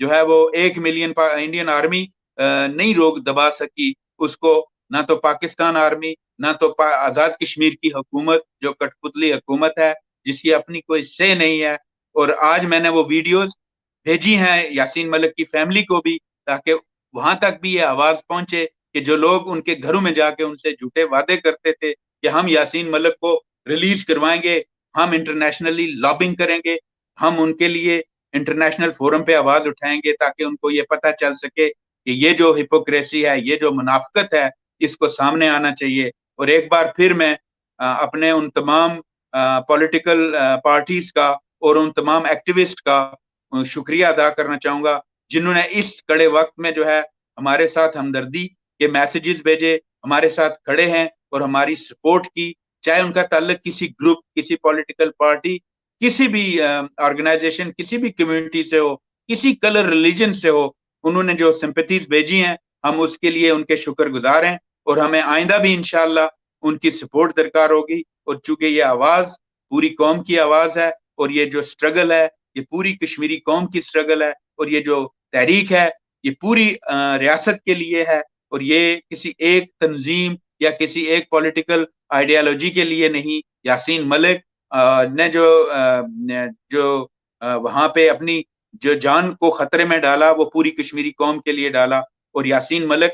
جو ہے وہ 1 million Indian army نہیں روک دبا سکی اس کو، نہ تو پاکستان آرمی، نہ تو آزاد کشمیر کی حکومت جو کٹ پتلی حکومت ہے جس کی اپنی کوئی سے نہیں ہے. اور آج میں نے وہ ویڈیوز بھیجی ہیں یاسین ملک کی فیملی کو بھی، تاکہ وہاں تک بھی یہ آواز پہنچے کہ جو لوگ ان کے گھروں میں جا کے ان سے جھوٹے وعدے کرتے تھے کہ ہم یاسین ملک کو ریلیز کروائیں گے، ہم انٹرنیشنلی لابنگ کریں گے، ہم ان کے لیے انٹرنیشنل فورم پہ آواز اٹھائیں گے تاکہ ان کو یہ پتہ چل سکے کہ یہ جو ہپوکریسی ہے، یہ جو منافقت ہے، اس کو سامنے آنا چاہیے. اور ایک بار پھر میں اپنے ان تمام پولیٹیکل پارٹیز کا اور ان تمام ایکٹیوسٹ کا شکریہ ادا کرنا چاہوں گا جنہوں نے اس کڑے وقت میں جو ہے ہمارے ساتھ ہمدردی کے میسیجز بھیجے، ہمارے ساتھ کھڑے ہیں اور ہماری سپورٹ کی، چاہے ان کا تعلق کسی گروپ، کسی پولیٹیکل پارٹی، کسی بھی آرگنائزیشن، کسی بھی کمیونٹی سے ہو، کسی کلر ریلیجن سے ہو. انہوں نے جو سمپتھیز بھیجی ہیں ہم اس کے لیے ان کے شکر گزار ہیں، اور ہمیں آئندہ بھی انشاءاللہ ان کی سپورٹ درکار ہوگی. اور چونکہ یہ آواز پوری قوم کی آواز ہے، اور یہ جو سٹرگل ہے یہ پوری کشمیری قوم کی سٹرگل ہے، اور یہ جو تحریک ہے یہ پوری ریاست کے لیے ہے، اور یہ کسی ایک تنظیم یا کسی ایک پولیٹیکل آئیڈیالوجی کے لیے نہیں. یاسین ملک نے جو وہاں پہ اپنی جو جان کو خطرے میں ڈالا وہ پوری کشمیری قوم کے لیے ڈالا، اور یاسین ملک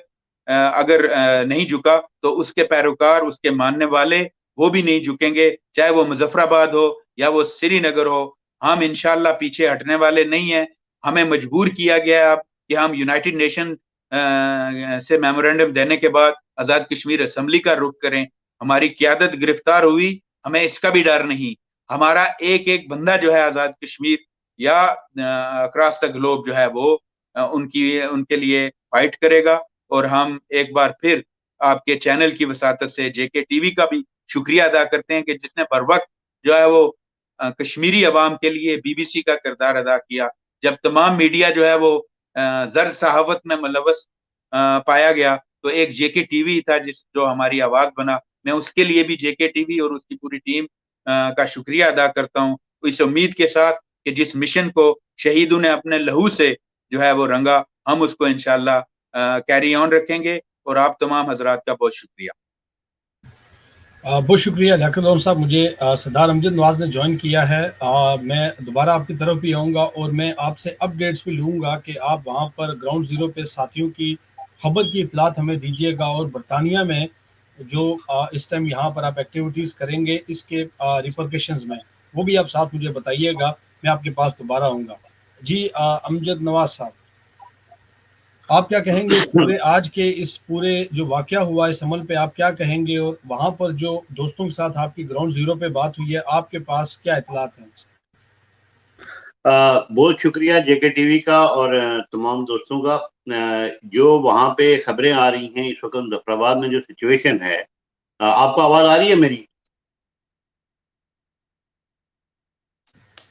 اگر نہیں جھکا تو اس کے پیروکار، اس کے ماننے والے وہ بھی نہیں جھکیں گے، چاہے وہ مظفر آباد ہو یا وہ سری نگر ہو. ہم انشاءاللہ پیچھے ہٹنے والے نہیں ہیں. ہمیں مجبور کیا گیا ہے اب کہ ہم یونائٹڈ نیشن سے میمورینڈم دینے کے بعد آزاد کشمیر اسمبلی کا رخ کریں. ہماری قیادت گرفتار ہوئی، ہمیں اس کا بھی ڈر نہیں. ہمارا ایک ایک بندہ جو ہے آزاد کشمیر یا اکراس دا گلوب جو ہے وہ ان کے لیے فائٹ کرے گا. اور ہم ایک بار پھر آپ کے چینل کی وساطت سے جے کے ٹی وی کا بھی شکریہ ادا کرتے ہیں کہ جس نے بر وقت جو ہے وہ کشمیری عوام کے لیے بی بی سی کا کردار ادا کیا. جب تمام میڈیا جو ہے وہ زر صحافت میں ملوث پایا گیا تو ایک جے کے ٹی وی تھا جو ہماری آواز بنا. میں اس کے لیے بھی جے کے ٹی وی اور اس کی پوری ٹیم کا شکریہ ادا کرتا ہوں، اس امید کے ساتھ کہ جس مشن کو شہیدوں نے اپنے لہو سے جو ہے وہ رنگا، ہم اس کو انشاءاللہ کیری آن رکھیں گے. اور آپ تمام حضرات کا بہت شکریہ. بہت شکریہ لیاقت صاحب. مجھے سردار امجد نواز نے جوائن کیا ہے. میں دوبارہ آپ کی طرف بھی آؤں گا اور میں آپ سے اپ ڈیٹس بھی لوں گا کہ آپ وہاں پر گراؤنڈ زیرو پہ ساتھیوں کی خبر کی اطلاعات ہمیں دیجیے گا، اور برطانیہ میں جو اس ٹائم یہاں پر آپ ایکٹیویٹیز کریں گے اس کے ریپرکیشنز میں وہ بھی آپ ساتھ مجھے بتائیے گا. میں آپ کے پاس دوبارہ آؤں گا. جی امجد نواز صاحب، آپ کیا کہیں گے اس پورے آج کے اس پورے جو واقعہ ہوا اس عمل پہ آپ کیا کہیں گے، اور وہاں پر جو دوستوں کے ساتھ آپ کی گراؤنڈ زیرو پہ بات ہوئی ہے آپ کے پاس کیا اطلاعات ہیں؟ بہت شکریہ جے کے ٹی وی کا اور تمام دوستوں کا. جو وہاں پہ خبریں آ رہی ہیں اس وقت مظفر آباد میں جو سچویشن ہے، آپ کو آواز آ رہی ہے میری؟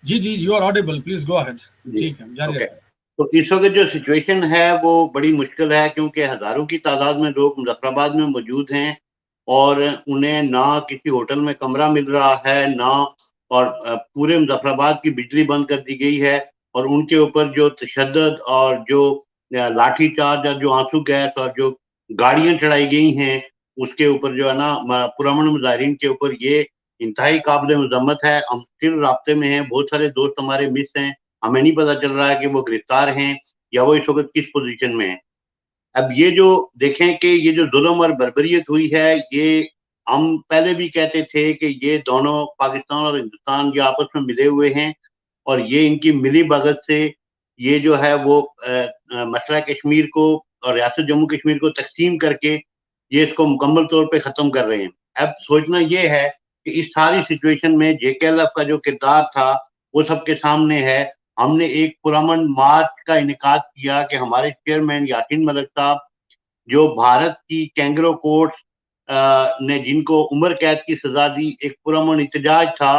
جی جی، you are audible, please go ahead. ٹھیک ہے، جاری رکھیں. تو اس وقت جو سچویشن ہے وہ بڑی مشکل ہے، کیونکہ ہزاروں کی تعداد میں لوگ مظفر آباد میں موجود ہیں اور انہیں نہ کسی ہوٹل میں کمرہ مل رہا ہے، نہ اور پورے مظفر آباد کی بجلی بند کر دی گئی ہے، اور ان کے اوپر جو تشدد اور جو لاٹھی چارج اور جو آنسو گیس اور جو گاڑیاں چڑھائی گئی ہیں اس کے اوپر جو ہے نا پرامن مظاہرین کے اوپر، یہ انتہائی قابل مذمت ہے. ہم پھر رابطے میں ہیں، بہت سارے دوست ہمارے مس ہیں، ہمیں نہیں پتا چل رہا ہے کہ وہ گرفتار ہیں یا وہ اس وقت کس پوزیشن میں ہیں. اب یہ جو دیکھیں کہ یہ جو ظلم اور بربریت ہوئی ہے، یہ ہم پہلے بھی کہتے تھے کہ یہ دونوں پاکستان اور ہندوستان یہ آپس میں ملے ہوئے ہیں، اور یہ ان کی ملی بھگت سے یہ جو ہے وہ مسئلہ کشمیر کو اور ریاست جموں کشمیر کو تقسیم کر کے یہ اس کو مکمل طور پہ ختم کر رہے ہیں. اب سوچنا یہ ہے کہ اس ساری سچویشن میں جے کے ایل ایف کا جو کردار تھا وہ سب کے سامنے ہے. ہم نے ایک پرامن مارچ کا انعقاد کیا کہ ہمارے چیئرمین یاسین ملک صاحب جو بھارت کی کینگرو کورٹ نے جن کو عمر قید کی سزا دی، ایک پرامن احتجاج تھا،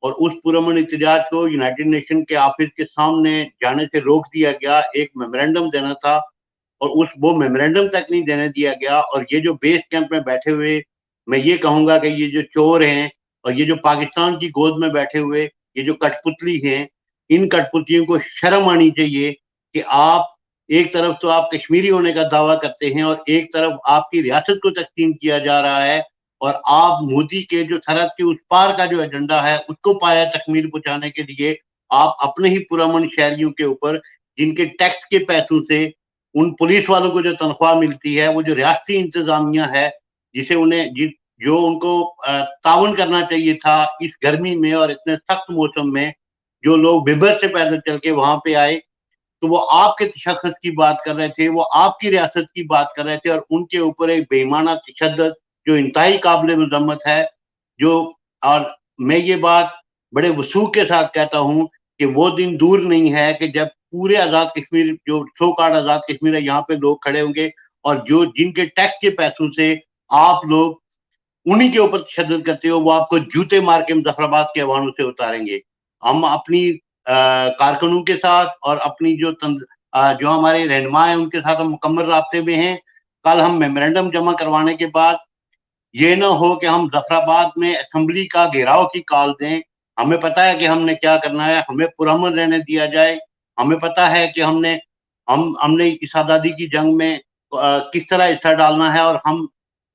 اور اس پرامن احتجاج کو یونائٹڈ نیشن کے آفس کے سامنے جانے سے روک دیا گیا. ایک میمورینڈم دینا تھا اور وہ میمورینڈم تک نہیں دینے دیا گیا. اور یہ جو بیس کیمپ میں بیٹھے ہوئے، میں یہ کہوں گا کہ یہ جو چور ہیں اور یہ جو پاکستان کی گود میں بیٹھے ہوئے یہ جو کٹھ پتلی ہیں، ان کٹھ پتلیوں کو شرم آنی چاہیے کہ آپ ایک طرف تو آپ کشمیری ہونے کا دعویٰ کرتے ہیں اور ایک طرف آپ کی ریاست کو تقسیم کیا جا رہا ہے، اور آپ مودی کے جو سرحد کے اس پار کا جو ایجنڈا ہے اس کو پایا تکمیل پہنچانے کے لیے آپ اپنے ہی پرامن شہریوں کے اوپر، جن کے ٹیکس کے پیسوں سے ان پولیس والوں کو جو تنخواہ ملتی ہے، وہ جو ریاستی انتظامیہ ہے جسے جو ان کو تعاون کرنا چاہیے تھا اس گرمی میں اور اتنے سخت موسم میں، جو لوگ ببر سے پیدل چل کے وہاں پہ آئے، تو وہ آپ کے تشخص کی بات کر رہے تھے، وہ آپ کی ریاست کی بات کر رہے تھے، اور ان کے اوپر ایک بے ایمانہ تشدد جو انتہائی قابل مذمت ہے، اور میں یہ بات بڑے وثوق کے ساتھ کہتا ہوں کہ وہ دن دور نہیں ہے کہ جب پورے آزاد کشمیر، جو سو کارڈ آزاد کشمیر ہے، یہاں پہ لوگ کھڑے ہوں گے اور جن کے ٹیکس کے پیسوں سے آپ لوگ انہی کے اوپر تشدد کرتے ہو، وہ آپ کو جوتے مار کے مظفرآباد کے عوانوں سے اتاریں گے۔ ہم اپنی کارکنوں کے ساتھ اور اپنی جو ہمارے رہنما ہیں ان کے ساتھ ہم مکمل رابطے میں ہیں۔ کل ہم میمورینڈم جمع کروانے کے بعد یہ نہ ہو کہ ہم مظفرآباد میں اسمبلی کا گھیراؤ کی کال دیں۔ ہمیں پتہ ہے کہ ہم نے کیا کرنا ہے، ہمیں پرامن رہنے دیا جائے۔ ہمیں پتہ ہے کہ ہم نے اس آزادی کی جنگ میں کس طرح حصہ ڈالنا ہے، اور ہم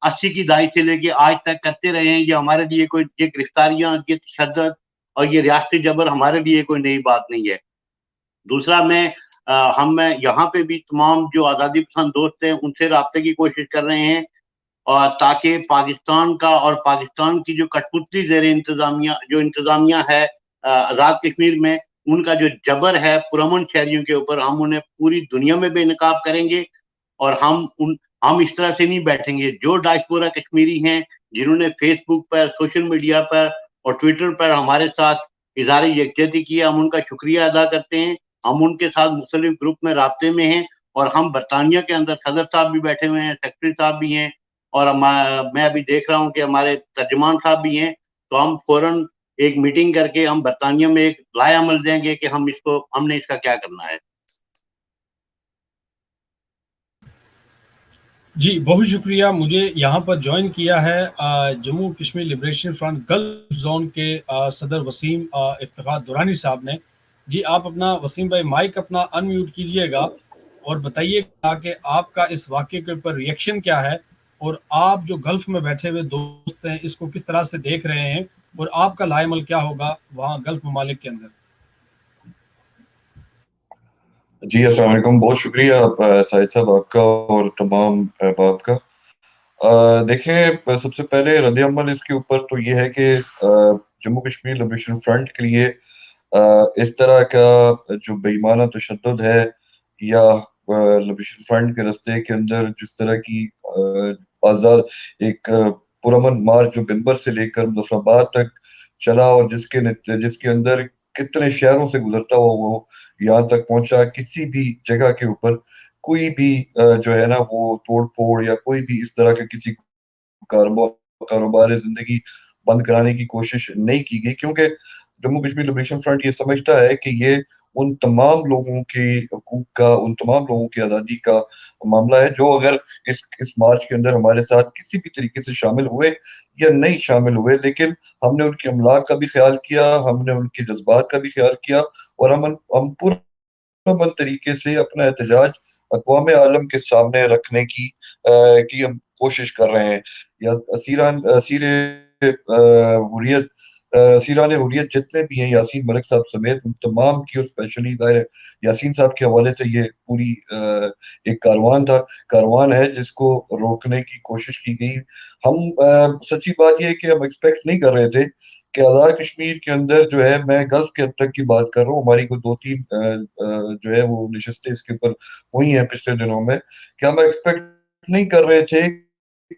80 کی دہائی سے لے کے آج تک کرتے رہے ہیں۔ یہ ہمارے لیے یہ گرفتاریاں، یہ تشدد اور یہ ریاستی جبر ہمارے لیے کوئی نئی بات نہیں ہے۔ دوسرا ہم یہاں پہ بھی تمام جو آزادی پسند دوست ہیں ان سے رابطے کی کوشش کر رہے ہیں، اور تاکہ پاکستان کا اور پاکستان کی جو کٹپتلی زیر انتظامیہ ہے آزاد کشمیر میں، ان کا جو جبر ہے پرامن شہریوں کے اوپر، ہم انہیں پوری دنیا میں بے نقاب کریں گے، اور ہم اس طرح سے نہیں بیٹھیں گے۔ جو ڈائسپورا کشمیری ہیں جنہوں نے فیس بک پر، سوشل میڈیا پر اور ٹویٹر پر ہمارے ساتھ اظہار یکجہتی کیا، ہم ان کا شکریہ ادا کرتے ہیں۔ ہم ان کے ساتھ مختلف گروپ میں رابطے میں ہیں، اور ہم برطانیہ کے اندر صدر صاحب بھی بیٹھے ہوئے ہیں، سیکرٹری صاحب بھی ہیں، اور میں ابھی دیکھ رہا ہوں کہ ہمارے ترجمان صاحب بھی ہیں۔ تو ہم فوراً ایک میٹنگ کر کے ہم برطانیہ میں ایک لائحہ عمل دیں گے کہ ہم نے اس کا کیا کرنا ہے۔ جی بہت شکریہ، مجھے یہاں پر جوائن کیا ہے Jammu Kashmir liberation front golf zone کے صدر وسیم افتخار دورانی صاحب نے۔ جی آپ اپنا، وسیم بھائی مائک اپنا ان میوٹ کیجئے گا اور بتائیے گا کہ آپ کا اس واقعے کے اوپر ریئیکشن کیا ہے، اور آپ جو گلف میں بیٹھے ہوئے دوست ہیں اس کو کس طرح سے دیکھ رہے ہیں، اور آپ کا لائحہ عمل کیا ہوگا وہاں گلف ممالک کے اندر۔ جی السلام علیکم، بہت شکریہ ساجد صاحب آپ کا اور تمام احباب کا۔ دیکھیں، سب سے پہلے رد عمل اس کے اوپر تو یہ ہے کہ جموں کشمیر لبریشن فرنٹ کے لیے اس طرح کا جو بے ایمانہ تشدد ہے، یا لبریشن فرنٹ کے راستے کے اندر جس طرح کی آزاد ایک پرامن مارچ جو بمبر سے لے کر مظفرآباد تک چلا، اور جس کے اندر کتنے شہروں سے گزرتا ہوا وہ یہاں تک پہنچا، کسی بھی جگہ کے اوپر کوئی بھی جو ہے نا وہ توڑ پھوڑ یا کوئی بھی اس طرح کا کسی کاروبار زندگی بند کرانے کی کوشش نہیں کی گئی، کیونکہ جموں کشمیر لبریشن فرنٹ یہ سمجھتا ہے کہ یہ ان تمام لوگوں کے حقوق کا، ان تمام لوگوں کی آزادی کا معاملہ ہے جو اگر اس مارچ کے اندر ہمارے ساتھ کسی بھی طریقے سے شامل ہوئے یا نہیں شامل ہوئے، لیکن ہم نے ان کے املاک کا بھی خیال کیا، ہم نے ان کے جذبات کا بھی خیال کیا، اور ہم پورا طریقے سے اپنا احتجاج اقوام عالم کے سامنے رکھنے کی ہم کوشش کر رہے ہیں۔ یا اسیران حریت جتنے بھی ہیں، یاسین ملک صاحب سمیت، ان تمام کی، اور اسپیشلی یاسین صاحب کے حوالے سے یہ پوری ایک کاروان ہے جس کو روکنے کی کوشش کی گئی۔ ہم سچی بات یہ ہے کہ ہم ایکسپیکٹ نہیں کر رہے تھے کہ آزاد کشمیر کے اندر جو ہے، میں گلف کے حد تک کی بات کر رہا ہوں، ہماری کوئی 2-3 جو ہے وہ نشستیں اس کے اوپر ہوئی ہیں پچھلے دنوں میں، کہ ہم ایکسپیکٹ نہیں کر رہے تھے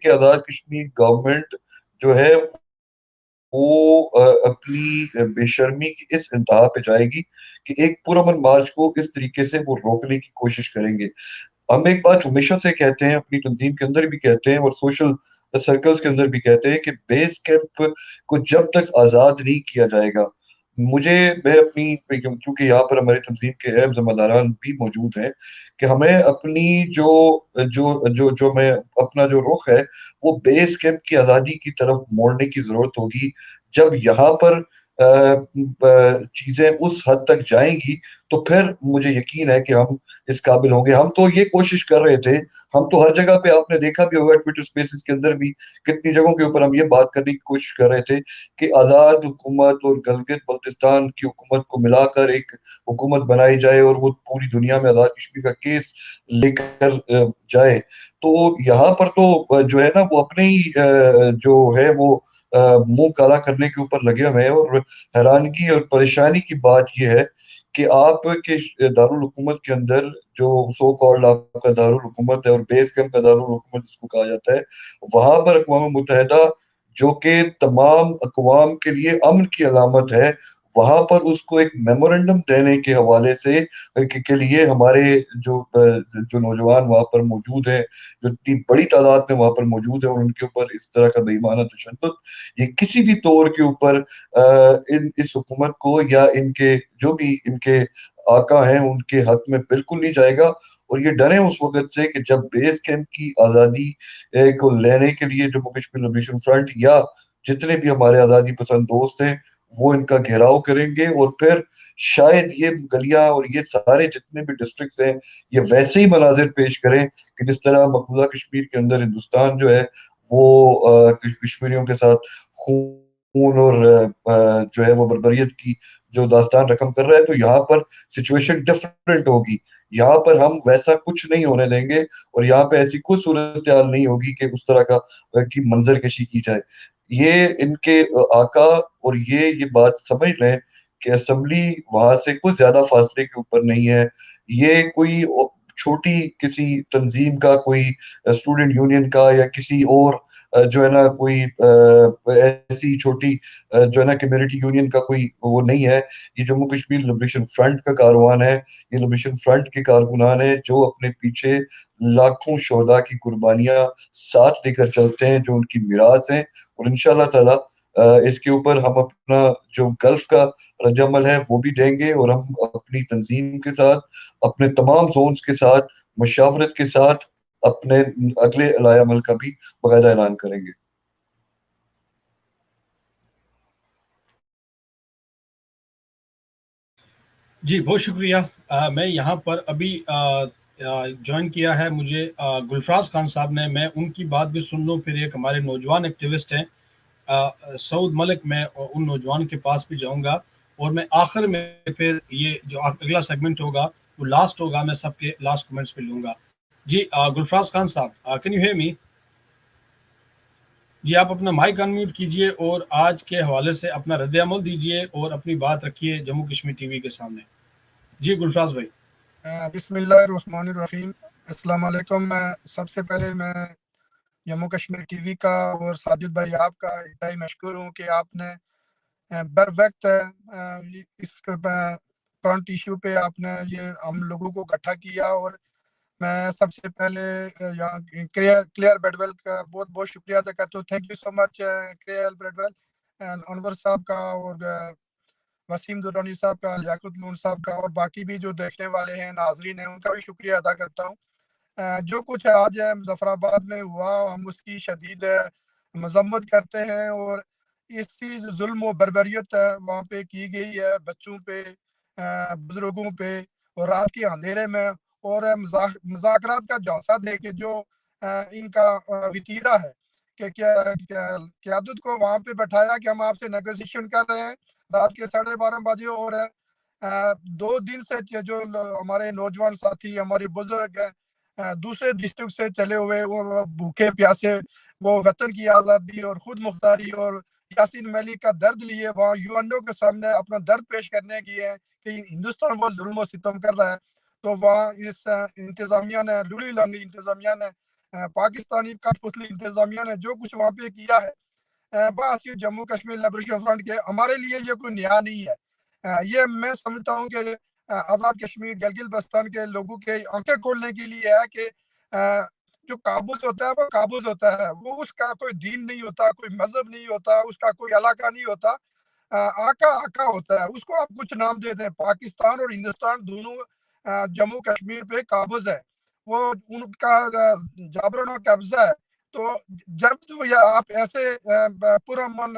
کہ آزاد کشمیر گورنمنٹ جو ہے وہ اپنی بے شرمی کی اس انتہا پہ جائے گی کہ ایک پرامن مارچ کو اس طریقے سے وہ روکنے کی کوشش کریں گے۔ ہم ایک بات ہمیشہ سے کہتے ہیں، اپنی تنظیم کے اندر بھی کہتے ہیں اور سوشل سرکلز کے اندر بھی کہتے ہیں کہ بیس کیمپ کو جب تک آزاد نہیں کیا جائے گا، کیونکہ یہاں پر ہماری تنظیم کے اہم ذمہ داران بھی موجود ہیں، کہ ہمیں اپنی اپنا جو رخ ہے وہ بیس کیمپ کی آزادی کی طرف موڑنے کی ضرورت ہوگی۔ جب یہاں پر چیزیں اس حد تک جائیں گی تو پھر مجھے یقین ہے کہ ہم اس قابل ہوں گے. ہم تو یہ کوشش کر رہے تھے, ہم تو ہر جگہ پہ, آپ نے دیکھا بھی ہوگا ٹویٹر اسپیسز کے اندر بھی کتنی جگہوں کے اوپر ہم یہ بات کرنے کی کوشش کر رہے تھے کہ آزاد حکومت اور گلگت بلتستان کی حکومت کو ملا کر ایک حکومت بنائی جائے اور وہ پوری دنیا میں آزاد کشمیر کا کیس لے کر جائے. تو یہاں پر تو جو ہے نا وہ اپنے ہی جو ہے وہ منہ کالا کرنے کے اوپر لگے ہوئے ہیں. اور حیرانگی اور پریشانی کی بات یہ ہے کہ آپ کے دارالحکومت کے اندر جو سو کالڈ آپ کا دارالحکومت ہے اور بیس کیمپ کا دارالحکومت جس کو کہا جاتا ہے, وہاں پر اقوام متحدہ جو کہ تمام اقوام کے لیے امن کی علامت ہے, وہاں پر اس کو ایک میمورنڈم دینے کے حوالے سے کے لیے ہمارے جو نوجوان وہاں پر موجود ہیں, جو اتنی بڑی تعداد میں وہاں پر موجود ہیں, اور ان کے اوپر اس طرح کا بے ایمانہ تشدد, یہ کسی بھی طور کے اوپر اس حکومت کو یا ان کے جو بھی ان کے آقا ہیں ان کے حق میں بالکل نہیں جائے گا. اور یہ ڈریں اس وقت سے کہ جب بیس کیمپ کی آزادی کو لینے کے لیے جموں کشمیر لبریشن فرنٹ یا جتنے بھی ہمارے آزادی پسند دوست ہیں وہ ان کا گھیراؤ کریں گے, اور پھر شاید یہ گلیاں اور یہ سارے جتنے بھی ڈسٹرکٹس ہیں یہ ویسے ہی مناظر پیش کریں کہ جس طرح مقبوضہ کشمیر کے اندر ہندوستان جو ہے وہ کشمیریوں کے ساتھ خون اور جو ہے وہ بربریت کی جو داستان رقم کر رہا ہے. تو یہاں پر سچویشن ڈفرنٹ ہوگی, یہاں پر ہم ویسا کچھ نہیں ہونے دیں گے, اور یہاں پہ ایسی کوئی صورتحال نہیں ہوگی کہ اس طرح کی منظر کشی کی جائے. یہ ان کے آقا اور یہ بات سمجھ لیں کہ اسمبلی وہاں سے کوئی زیادہ فاصلے کے اوپر نہیں ہے. یہ کوئی چھوٹی کسی تنظیم کا, کوئی اسٹوڈنٹ یونین کا یا کسی اور جو ہے نا کوئی ایسی چھوٹی جو ہے نا کمیونٹی یونین کا کوئی وہ نہیں ہے. یہ جموں کشمیر لبریشن فرنٹ کا کاروان ہے, یہ لبریشن فرنٹ کے کارکنان ہیں جو اپنے پیچھے لاکھوں شہداء کی قربانیاں ساتھ لے کر چلتے ہیں, جو ان کی میراث ہیں. اور انشاءاللہ تعالی اس کے اوپر ہم اپنا جو گلف کا رد عمل ہے وہ بھی دیں گے, اور ہم اپنی تنظیم کے ساتھ, اپنے تمام زونز کے ساتھ, مشاورت کے ساتھ اپنے اگلے علائی عمل کا بھی باقاعدہ اعلان کریں گے. جی بہت شکریہ. میں یہاں پر ابھی جوائن کیا ہے مجھے گلفراز خان صاحب نے, میں ان کی بات بھی سن لوں. پھر ایک ہمارے نوجوان ایکٹیوسٹ ہیں سعود ملک, میں ان نوجوان کے پاس بھی جاؤں گا, اور میں آخر میں پھر یہ جو اگلا سیگمنٹ ہوگا وہ لاسٹ ہوگا, میں سب کے لاسٹ کمنٹس پہ لوں گا. جی گلفراز خان صاحب, کین یو ہیئر می؟ جی آپ اپنا مائک انمیوٹ کیجئے اور آج کے حوالے سے اپنا رد عمل دیجئے اور اپنی بات رکھیے جموں کشمیر ٹی وی کے سامنے. جی گلفراز بھائی. بسم اللہ الرحمن الرحیم. السلام علیکم. سب سے پہلے میں جموں کشمیر ٹی وی کا اور ساجد بھائی آپ کا انتہائی مشکور ہوں کہ آپ نے بر وقت اس کرنٹ ایشو پہ آپ نے یہ ہم لوگوں کو اکٹھا کیا. اور میں سب سے پہلے یہاں کلیئر بیڈویل کا بہت بہت شکریہ ادا کرتا ہوں. تھینک یو سو مچ کلیئر بیڈویل, انور صاحب کا اور وسیم دورانی صاحب کا, لیاقت لون صاحب کا, اور باقی بھی جو دیکھنے والے ہیں ناظرین ہیں ان کا بھی شکریہ ادا کرتا ہوں. جو کچھ آج مظفر آباد میں ہوا ہم اس کی شدید مذمت کرتے ہیں, اور اس کی ظلم و بربریت وہاں پہ کی گئی ہے بچوں پہ, بزرگوں پہ, اور رات کے اندھیرے میں, اور مذاکرات کا جوسہ دے کے جو ان کا وتیرہ ہے کہ قیادت کو وہاں پہ بٹھایا کہ ہم آپ سے نیگوسیشن کر رہے ہیں رات کے 12:30 بجے, اور 2 دن سے جو ہمارے نوجوان ساتھی ہمارے بزرگ دوسرے ڈسٹرکٹ سے چلے ہوئے وہ بھوکے پیاسے وہ وطن کی آزادی اور خود مختاری اور یاسین ملک کا درد لیے وہاں یو این او کے سامنے اپنا درد پیش کرنے کی ہے کہ ہندوستان وہ ظلم و ستم کر رہا ہے. تو وہاں اس انتظامیہ نے, لولی لانگی انتظامیہ نے, پاکستانی کٹ پتلی انتظامیہ نے جو کچھ وہاں پہ کیا ہے, بس یہ جموں کشمیر لبریشن فرنٹ کے ہمارے لیے یہ کوئی نیا نہیں ہے. یہ میں سمجھتا ہوں کہ آزاد کشمیر گلگت بلتستان کے لوگوں کے آنکھیں کھولنے کے لیے ہے کہ جو قابض ہوتا ہے وہ قابض ہوتا ہے, وہ اس کا کوئی دین نہیں ہوتا, کوئی مذہب نہیں ہوتا, اس کا کوئی علاقہ نہیں ہوتا, آقا آقا ہوتا ہے. اس کو آپ کچھ نام دے دیں, پاکستان اور ہندوستان دونوں جموں کشمیر پہ قابض ہے, وہ ان کا جابرانہ قبضہ ہے. تو جب آپ ایسے پرامن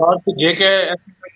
JKLF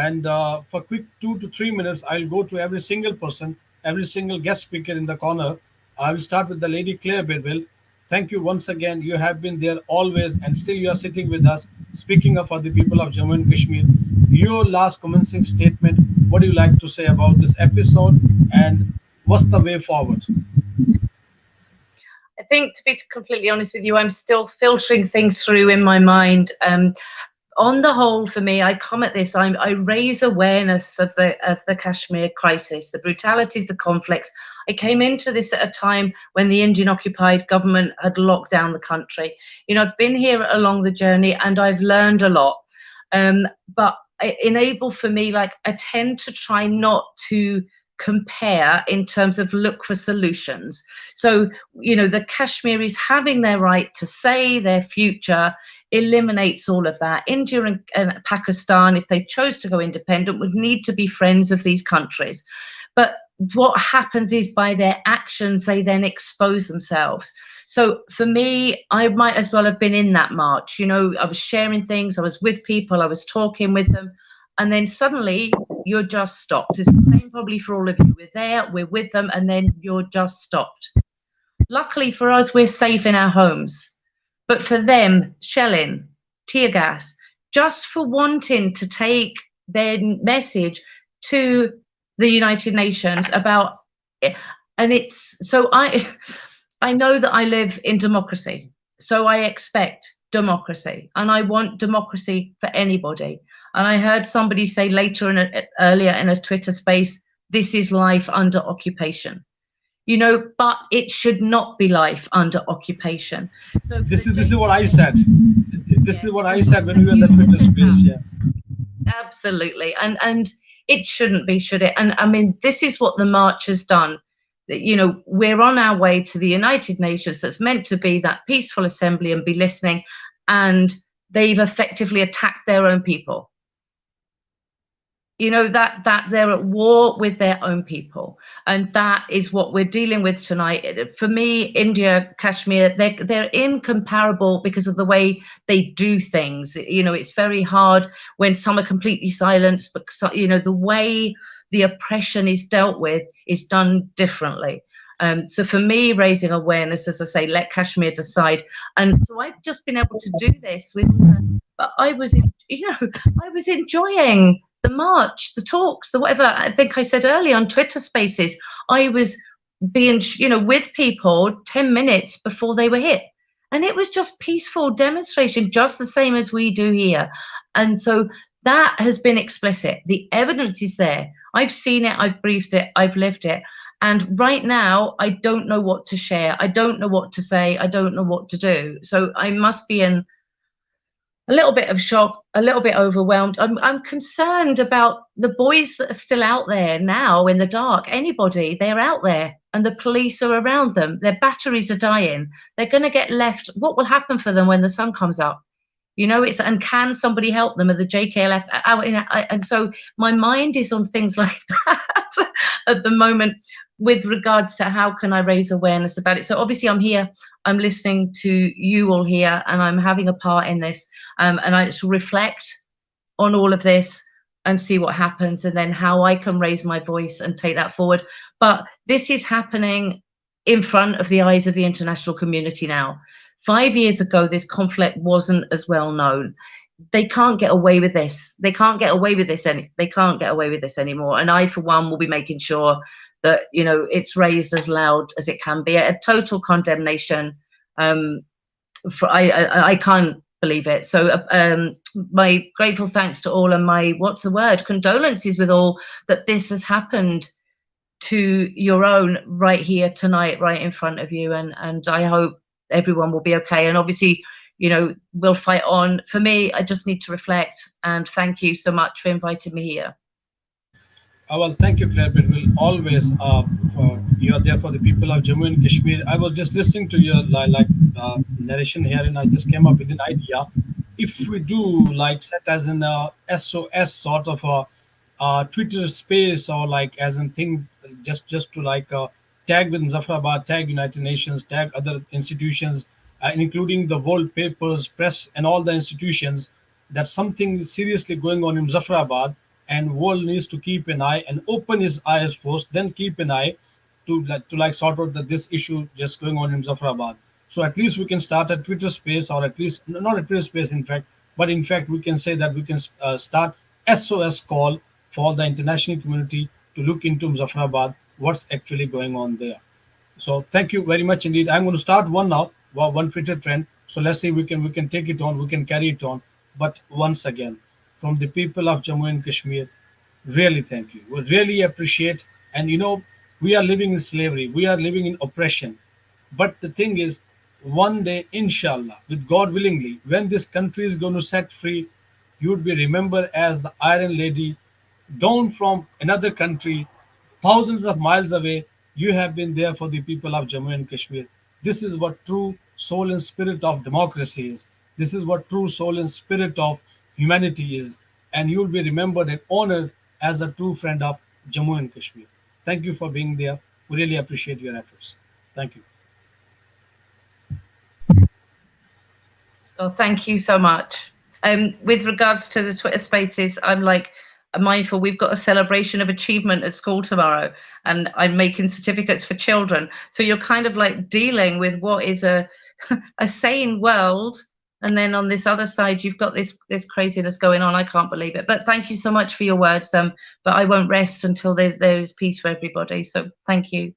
and for quick 2 to 3 minutes, I'll go to every single person, every single guest speaker in the corner. I will start with the lady Claire Bidwell. Thank you once again. You have been there always, and still you are sitting with us, speaking up for the people of Jammu and Kashmir. Your last commencing statement, what do you like to say about this episode, and what's the way forward? I think, to be completely honest with you, I'm still filtering things through in my mind. On the whole, for me, I come at this. I raise awareness of the Kashmir crisis, the brutalities, the conflicts. I came into this at a time when the Indian occupied government had locked down the country. You know, I've been here along the journey and I've learned a lot. But it enabled for me, like, I tend to try not to compare in terms of look for solutions. So, you know, the Kashmiris having their right to say their future eliminates all of that. India and Pakistan, if they chose to go independent, would need to be friends of these countries. But what happens is, by their actions, they then expose themselves. So for me, I might as well have been in that march. You know, I was sharing things, I was with people, I was talking with them, and then suddenly you're just stopped. It's the same probably for all of you. We're there, we're with them, and then you're just stopped. Luckily for us, we're safe in our homes. But for them, shelling, tear gas, just for wanting to take their message to the United Nations about it. And it's so I know that I live in democracy, so I expect democracy, and I want democracy for anybody. And I heard somebody say earlier in a Twitter space, this is life under occupation. You know, but it should not be life under occupation. So this is what I said. This is what I said when we were in the Twitter space. Yeah, absolutely. And it shouldn't be, should it? And I mean, this is what the march has done. You know, we're on our way to the United Nations, that's meant to be that peaceful assembly and be listening, and they've effectively attacked their own people. You know, that they're at war with their own people, and that is what we're dealing with tonight. For me, India, Kashmir, they're incomparable because of the way they do things. You know, it's very hard when some are completely silenced, but you know, the way the oppression is dealt with is done differently. So for me, raising awareness, as I say, let Kashmir decide. And so I've just been able to do this with, but I was enjoying the march, the talks, the whatever. I think I said earlier on Twitter Spaces, I was being, you know, with people 10 minutes before they were hit. And it was just peaceful demonstration, just the same as we do here. And so that has been explicit. The evidence is there. I've seen it, I've briefed it, I've lived it. And right now, I don't know what to share. I don't know what to say. I don't know what to do. So I must be in a little bit of shock, a little bit overwhelmed. I'm concerned about the boys that are still out there now in the dark. Anybody, they're out there, and the police are around them. Their batteries are dying. They're going to get left. What will happen for them when the sun comes up? You know, and can somebody help them at the JKLF? And so my mind is on things like that at the moment, with regards to how can I raise awareness about it. So obviously I'm here, I'm listening to you all here, and I'm having a part in this, and I shall reflect on all of this and see what happens, and then how I can raise my voice and take that forward. But this is happening in front of the eyes of the international community now. 5 years ago, this conflict wasn't as well known. They can't get away with this. They can't get away with this. They can't get away with this anymore. And I, for one, will be making sure that, you know, it's raised as loud as it can be. A total condemnation. I can't believe it. So my grateful thanks to all, and my, what's the word, condolences with all, that this has happened to your own right here tonight, right in front of you. And I hope everyone will be okay. And obviously, you know, we'll fight on. For me, I just need to reflect, and thank you so much for inviting me here. Well, thank you, Claire. But we'll always, you are there for the people of Jammu and Kashmir. I was just listening to your narration here, and I just came up with an idea. If we do like set as an SOS sort of a Twitter space, or like as in thing, just to tag with Muzaffarabad, tag United Nations, tag other institutions, including the world papers, press, and all the institutions, that something is seriously going on in Muzaffarabad, and world needs to keep an eye and open his eyes first, then keep an eye to sort out this issue just going on in Muzaffarabad. So at least we can start a Twitter space, or at least not a Twitter space, in fact, but in fact we can say that we can start SOS call for the international community to look into Muzaffarabad, what's actually going on there. So thank you very much indeed. I'm going to start one now, one Twitter trend. So let's see, we can take it on, we can carry it on. But once again, from the people of Jammu and Kashmir, really thank you. We really appreciate. And we are living in slavery, we are living in oppression. But the thing is, one day, inshallah, with God willingly, when this country is going to set free, you would be remembered as the Iron Lady, down from another country, thousands of miles away. You have been there for the people of Jammu and Kashmir. This is what true soul and spirit of democracy is. This is what true soul and spirit of humanity is. And you will be remembered and honored as a true friend of Jammu and Kashmir. Thank you for being there. We really appreciate your efforts. Thank you. Well, thank you so much. With regards to the Twitter spaces, I'm mindful we've got a celebration of achievement at school tomorrow, and I'm making certificates for children. So you're kind of like dealing with what is a sane world, and then on this other side you've got this craziness going on. I can't believe it. But thank you so much for your words. But I won't rest until there is peace for everybody. So thank you.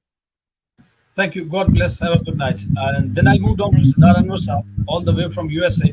Thank you. God bless. Have a good night. And then I moved on to Siddhar Anwar Saab, all the way from USA.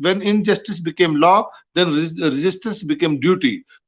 when injustice became law, then resistance became duty।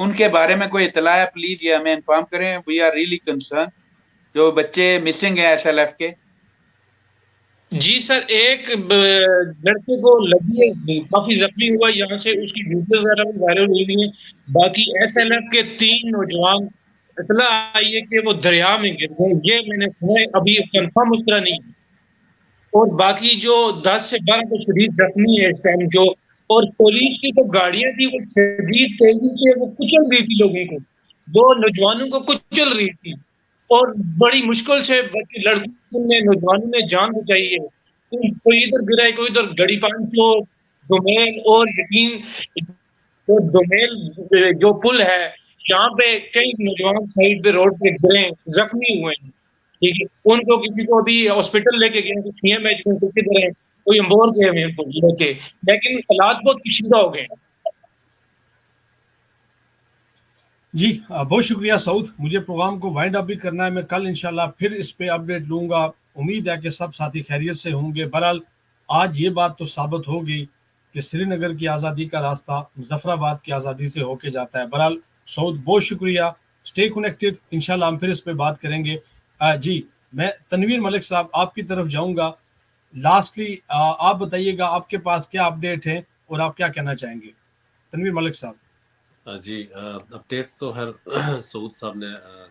ان کے بارے میں کوئی اطلاع ہے please یہ ہمیں inform کریں. We are really concern. جو بچے مسنگ ہیں SLF کے. جی سر، ایک لڑکے کو لگی ہے، کافی زخمی ہوا، یہاں سے اس کی ویڈیو وغیرہ بھی وائرل ہوئی ہوئی ہیں. باقی SLF کے 3 نوجوان اطلاع آئی ہے کہ وہ دریا میں گر گئے، یہ میں نے سنا ہے، ابھی کنفرم اس طرح نہیں ہے. اور باقی جو 10 سے 12 کو شدید زخمی ہے اس ٹائم جو. اور پولیس کی جو گاڑیاں تھی وہ شدید تیزی سے وہ کچل رہی تھی لوگوں کو، 2 نوجوانوں کو کچل رہی تھی، اور بڑی مشکل سے لڑکوں نے نوجوانوں نے جان بچائی ہے. کوئی ادھر گرا ہے، کوئی ادھر گڑی پانچو دومیل، اور یقین جو دومیل جو پل ہے یہاں پہ کئی نوجوان سائڈ پہ روڈ پہ گرے ہیں، زخمی ہوئے ہیں. ٹھیک ہے، ان کو کسی کو ابھی ہاسپٹل لے کے گئے، کچھ CM میں کدھر ہے، کوئی امبور گئے ہوئے ہیں لے کے، لیکن حالات بہت کشیدہ ہو گئے ہیں. جی بہت شکریہ سعود. مجھے پروگرام کو وائنڈ اپ بھی کرنا ہے. میں کل انشاءاللہ پھر اس پہ اپڈیٹ لوں گا. امید ہے کہ سب ساتھی خیریت سے ہوں گے. بہرحال آج یہ بات تو ثابت ہو گئی کہ سری نگر کی آزادی کا راستہ مظفرآباد کی آزادی سے ہو کے جاتا ہے. بہرحال سعود بہت شکریہ. Stay connected. انشاءاللہ ہم پھر اس پہ بات کریں گے. جی میں تنویر ملک صاحب آپ کی طرف جاؤں گا. لاسٹلی آپ بتائیے گا آپ کے پاس کیا اپڈیٹ ہیں اور آپ کیا کہنا چاہیں گے. تنویر ملک صاحب. جی اپڈیٹس تو ہر سعود صاحب نے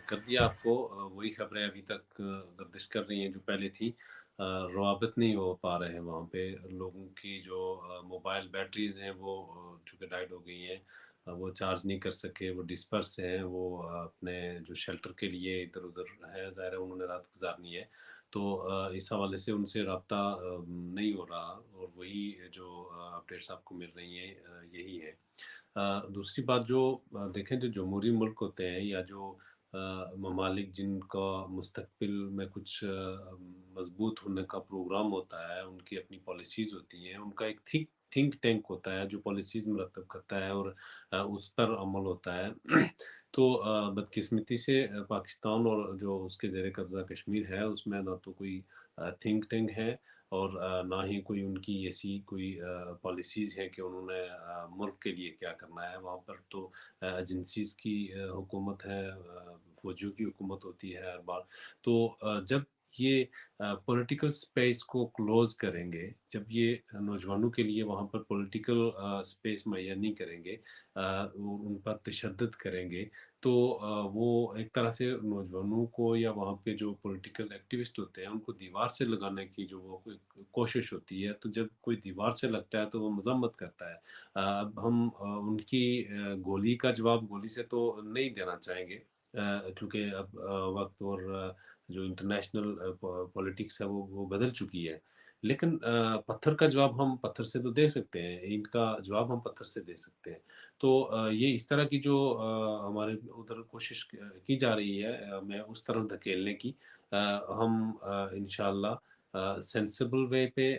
کر دیا آپ کو. وہی خبریں ابھی تک گردش کر رہی ہیں جو پہلے تھی. روابط نہیں ہو پا رہے ہیں وہاں پہ. لوگوں کی جو موبائل بیٹریز ہیں وہ چونکہ ڈائڈ ہو گئی ہیں، وہ چارج نہیں کر سکے، وہ ڈسپرس ہیں، وہ اپنے جو شیلٹر کے لیے ادھر ادھر ہے، ظاہر ہے انہوں نے رات گزارنی ہے. تو اس حوالے سے ان سے رابطہ نہیں ہو رہا، اور وہی جو اپڈیٹس آپ کو مل رہی ہیں یہی ہے. دوسری بات جو دیکھیں جو جمہوری ملک ہوتے ہیں یا جو ممالک جن کا مستقبل میں کچھ مضبوط ہونے کا پروگرام ہوتا ہے، ان کی اپنی پالیسیز ہوتی ہیں، ان کا ایک تھنک ٹینک ہوتا ہے جو پالیسیز مرتب کرتا ہے اور اس پر عمل ہوتا ہے. تو بدقسمتی سے پاکستان اور جو اس کے زیر قبضہ کشمیر ہے اس میں نہ تو کوئی تھنک ٹینک ہے اور نہ ہی کوئی ان کی ایسی کوئی پالیسیز ہیں کہ انہوں نے ملک کے لیے کیا کرنا ہے. وہاں پر تو ایجنسیز کی حکومت ہے، فوجیوں کی حکومت ہوتی ہے ہر بار. تو جب یہ پولیٹیکل سپیس کو کلوز کریں گے، جب یہ نوجوانوں کے لیے وہاں پر پولیٹیکل سپیس مہیا نہیں کریں گے، ان پر تشدد کریں گے، تو وہ ایک طرح سے نوجوانوں کو یا وہاں پہ جو پولیٹیکل ایکٹیوسٹ ہوتے ہیں ان کو دیوار سے لگانے کی جو وہ کوشش ہوتی ہے. تو جب کوئی دیوار سے لگتا ہے تو وہ مذمت کرتا ہے. اب ہم ان کی گولی کا جواب گولی سے تو نہیں دینا چاہیں گے، چونکہ اب وقت اور جو انٹرنیشنل پولیٹکس ہے وہ بدل چکی ہے. لیکن پتھر کا جواب ہم پتھر سے تو دے سکتے ہیں، اینٹ کا جواب ہم پتھر سے دے سکتے ہیں. تو یہ اس طرح کی جو ہمارے ادھر کوشش کی جا رہی ہے ہمیں اس طرف دھکیلنے کی، ہم انشاءاللہ سینسیبل وے پہ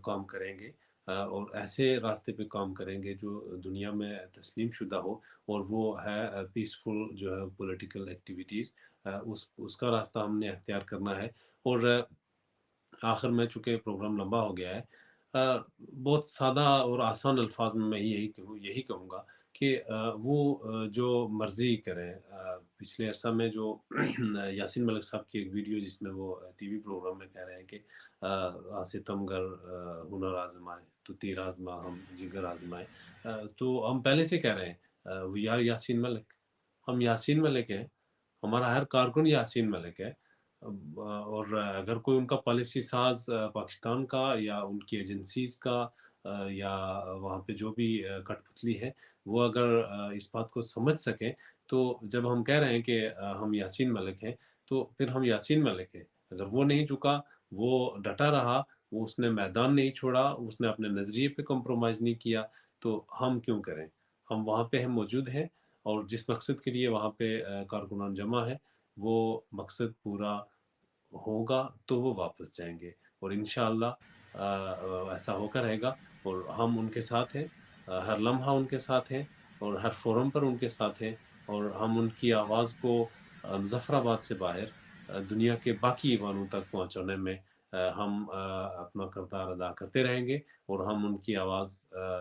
کام کریں گے اور ایسے راستے پہ کام کریں گے جو دنیا میں تسلیم شدہ ہو، اور وہ ہے پیسفل جو ہے پولیٹیکل ایکٹیویٹیز. اس کا راستہ ہم نے اختیار کرنا ہے. اور آخر میں چونکہ پروگرام لمبا ہو گیا ہے، بہت سادہ اور آسان الفاظ میں یہی کہوں گا کہ وہ جو مرضی کریں. پچھلے عرصہ میں جو یاسین ملک صاحب کی ایک ویڈیو جس میں وہ ٹی وی پروگرام میں کہہ رہے ہیں کہ ستم گر ہنر آزمائے تو تیر آزما ہم جگر آزمائے. تو ہم پہلے سے کہہ رہے ہیں وی آر یاسین ملک، ہم یاسین ملک ہیں، ہمارا ہر کارکن یاسین ملک ہے. اور اگر کوئی ان کا پالیسی ساز پاکستان کا یا ان کی ایجنسیز کا یا وہاں پہ جو بھی کٹ پتلی ہے وہ اگر اس بات کو سمجھ سکیں، تو جب ہم کہہ رہے ہیں کہ ہم یاسین ملک ہیں تو پھر ہم یاسین ملک ہیں. اگر وہ نہیں چکا، وہ ڈٹا رہا، وہ اس نے میدان نہیں چھوڑا، اس نے اپنے نظریے پہ کمپرومائز نہیں کیا، تو ہم کیوں کریں؟ ہم وہاں پہ ہم موجود ہیں، اور جس مقصد کے لیے وہاں پہ کارکنان جمع ہے وہ مقصد پورا ہوگا تو وہ واپس جائیں گے. اور انشاءاللہ ایسا ہو کر رہے گا، اور ہم ان کے ساتھ ہیں، ہر لمحہ ان کے ساتھ ہیں، اور ہر فورم پر ان کے ساتھ ہیں. اور ہم ان کی آواز کو مظفرآباد سے باہر دنیا کے باقی ایوانوں تک پہنچانے میں ہم اپنا کردار ادا کرتے رہیں گے. اور ہم ان کی آواز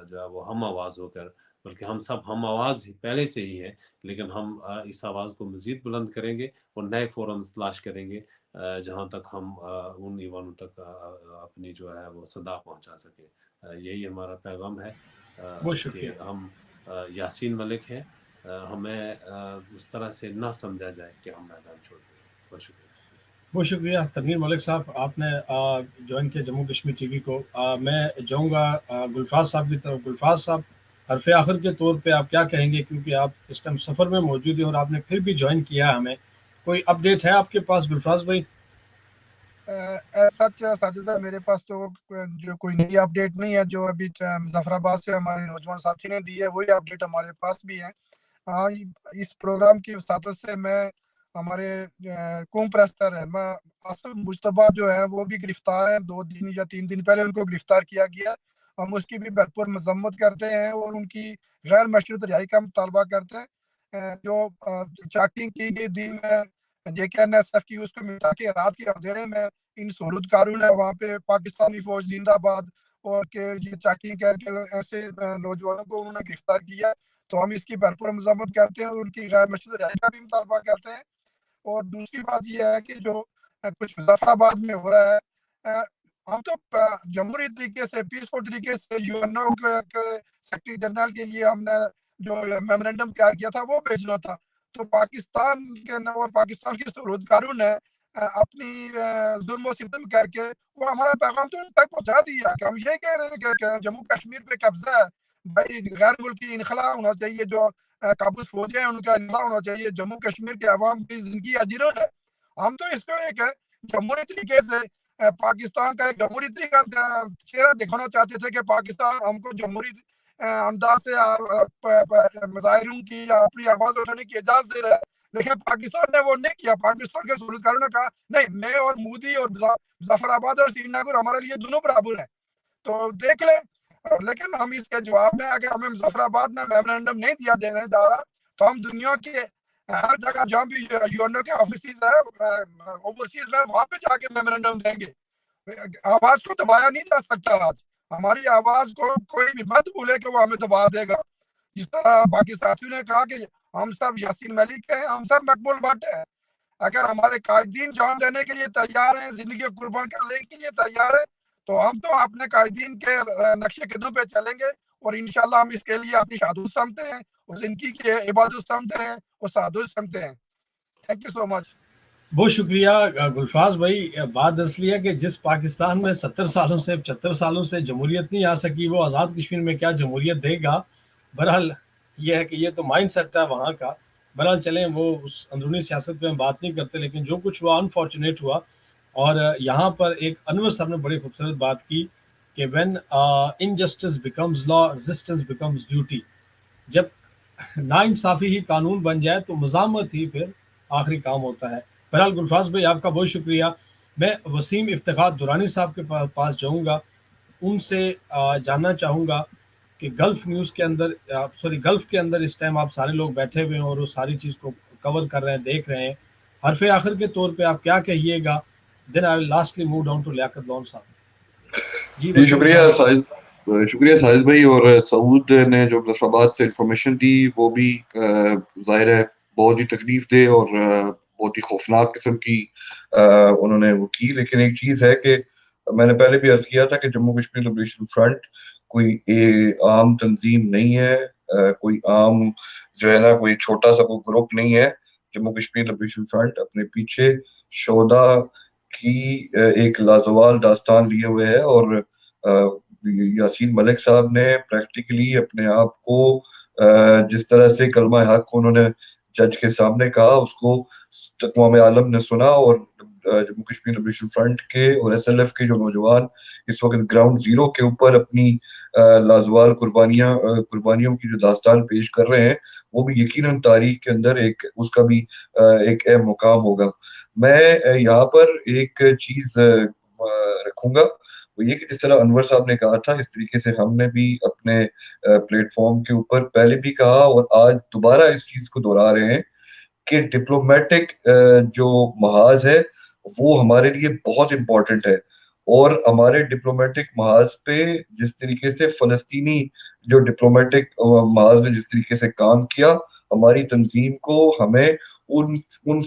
جو ہے وہ ہم آواز ہو کر بلکہ ہم سب ہم آواز پہلے سے ہی ہے، لیکن ہم اس آواز کو مزید بلند کریں گے اور نئے فورمز تلاش کریں گے جہاں تک ہم ان ایوانوں تک اپنی جو ہے وہ صدا پہنچا سکیں. یہی ہمارا پیغام ہے بہت شکریہ. کہ ہم یاسین ملک ہیں، ہمیں اس طرح سے نہ سمجھا جائے کہ ہم میدان چھوڑ دیں. بہت شکریہ. بہت شکریہ تنویر ملک صاحب، آپ نے جوائن کیا جموں کشمیر ٹی وی کو. میں جاؤں گا گلفاظ صاحب کی طرف. گلفاظ صاحب، حرف آخر کے طور پہ آپ کیا کہیں گے، کیونکہ آپ اس ٹائم سفر میں موجود ہیں اور آپ نے پھر بھی جوائن کیا ہے ہمیں. کوئی اپ ڈیٹ ہے آپ کے پاس گلفاظ بھائی؟ سچ ساجدہ، میرے پاس تو جو کوئی نئی اپ ڈیٹ نہیں ہے. جو ابھی مظفر آباد سے ہمارے نوجوان ساتھی نے دی ہے وہی اپ ڈیٹ ہمارے پاس بھی ہے. ہاں، اس پروگرام کی وساطت سے میں ہمارے قوم پرستر رہنما آصف مجتبیٰ جو ہے وہ بھی گرفتار ہیں. 2 دن یا 3 دن پہلے ان کو گرفتار کیا گیا. ہم اس کی بھی بھرپور مذمت کرتے ہیں اور ان کی غیر مشروط رہائی کا مطالبہ کرتے ہیں. جو چیکنگ کی گئی دن میں JKLF کی اس کو مٹا کے رات کے اندھیرے میں ان سہولت کاروں نے وہاں پہ پاکستانی فوج زندہ باد اور کہ یہ چیکنگ کر کے ایسے نوجوانوں کو انہوں نے گرفتار کیا. تو ہم اس کی بھرپور مذمت کرتے ہیں اور ان کی غیر مشروط رہائی کا بھی مطالبہ کرتے ہیں. اور دوسری بات یہ ہے کہ جو کچھ مظفر آباد میں ہو رہا ہے، ہم تو جمہوری طریقے سے پیسفل طریقے سے UNO کے سیکرٹری جنرل کے لیے ہم نے جو میمورینڈم تیار کیا تھا وہ بھیجنا تھا. تو پاکستان کے اور پاکستان کے سہولت کاروں نے اپنی ظلم و ستم کر کے وہ ہمارا پیغام تو ان تک پہنچا دیا کہ ہم یہ کہہ رہے ہیں کہ جموں کشمیر پہ قبضہ ہے بھائی، غیر ملکی انخلا ہونا چاہیے، جو قابوس فوجیں ہیں ان کا انخلا ہونا چاہیے، جموں کشمیر کے عوام کی زندگی اجیروں ہے. ہم تو اس کو ایک جمہوری طریقے سے پاکستان کا ایک جمہوری طریقہ چہرہ دکھانا چاہتے تھے کہ پاکستان ہم کو جمہوری انداز سے مظاہروں کی یا اپنی آواز اٹھانے کی اجازت دے رہا ہے. لیکن پاکستان نے وہ نہیں کیا. پاکستان کے سہولتکاروں نے کہا نہیں، میں اور مودی اور مظفر آباد اور سری نگر ہمارے لیے دونوں برابر ہیں. تو دیکھ لیں. لیکن ہم اس کے جواب میں اگر ہمیں مظفر آباد میں میمورینڈم نہیں دیا دینے جا رہا تو ہم دنیا کے ہر جگہ جہاں بھی UNO کے آفیسز ہیں اوورسیز میں وہاں پہ جا کے میمورینڈم دیں گے. آواز کو دبایا نہیں جا سکتا. آج ہماری آواز کو کوئی بھی مت بھولے کہ وہ ہمیں دبا دے گا. جس طرح باقی ساتھیوں نے کہا کہ ہم سب یاسین ملک ہیں، ہم سب مقبول بٹ ہیں. اگر ہمارے قائدین جان دینے کے لیے تیار ہیں، زندگی کو قربان کرنے کے لیے تیار ہیں، تو ہم تو اپنے قائدین کے نقش قدم پہ چلیں گے. اور انشاءاللہ ہم اس کے لیے اپنی شہادت سمجھتے ہیں اور زندگی کی عبادت سمجھتے ہیں اور شہادت سمجھتے ہیں. تھینک یو سو مچ. بہت شکریہ گلفاظ بھائی. بات اصلی ہے کہ جس پاکستان میں 70 سالوں سے 75 سالوں سے جمہوریت نہیں آ سکی، وہ آزاد کشمیر میں کیا جمہوریت دے گا. بہرحال یہ ہے کہ یہ تو مائنڈ سیٹ ہے وہاں کا. بہرحال چلیں، وہ اس اندرونی سیاست پہ ہم بات نہیں کرتے، لیکن جو کچھ ہوا انفارچونیٹ ہوا. اور یہاں پر ایک انور صاحب نے بڑی خوبصورت بات کی کہ when injustice becomes law, resistance becomes duty. جب ناانصافی ہی قانون بن جائے تو مزاحمت ہی پھر آخری کام ہوتا ہے. بہرحال گلفاظ بھائی آپ کا بہت شکریہ. میں وسیم افتخار دورانی صاحب کے پاس جاؤں گا. ان سے جاننا چاہوں گا کہ گلف نیوز کے اندر گلف کے اندر اس ٹائم آپ سارے لوگ بیٹھے ہوئے ہیں اور وہ ساری چیز کو کور کر رہے ہیں، دیکھ رہے ہیں. حرف آخر کے طور پہ آپ کیا کہیے گا؟ Then I will lastly move down to Liaquat Lone صاحب. جی شکریہ ساجد بھائی. اور سعود نے جو مظفرآباد سے انفارمیشن دی وہ بھی ظاہر ہے بہت ہی تکلیف دہ اور بہت ہی خوفناک قسم کی انہوں نے وہ کی. لیکن ایک چیز ہے کہ میں نے پہلے بھی عرض کیا تھا کہ جموں کشمیر لبریشن فرنٹ کوئی عام تنظیم نہیں ہے، کوئی عام جو ہے نا کوئی چھوٹا سا کوئی گروپ نہیں ہے. جموں کشمیر لبریشن فرنٹ اپنے پیچھے شہداء کی ایک لازوال داستان لیے ہوئے ہے. اور یاسین ملک صاحب نے پریکٹیکلی اپنے آپ کو جس طرح سے کلمہ حق کو انہوں نے جج کے سامنے کہا، اس کو تمام عالم نے سنا. اور جموں کشمیر لبریشن فرنٹ کے اور SLF کے جو نوجوان اس وقت گراؤنڈ زیرو کے اوپر اپنی لازوال قربانیوں کی جو داستان پیش کر رہے ہیں، وہ بھی یقیناً تاریخ کے اندر اس کا بھی ایک اہم مقام ہوگا. میں یہاں پر ایک چیز رکھوں گا، وہ یہ کہ جس طرح انور صاحب نے کہا تھا، اس طریقے سے ہم نے بھی اپنے پلیٹ فارم کے اوپر پہلے بھی کہا اور آج دوبارہ اس چیز کو دہرا رہے ہیں کہ ڈپلومیٹک جو محاذ ہے وہ ہمارے لیے بہت امپورٹنٹ ہے. اور ہمارے ڈپلومیٹک محاذ پہ جس طریقے سے فلسطینی جو ڈپلومیٹک محاذ نے جس طریقے سے کام کیا، ہماری تنظیم کو ہمیں ان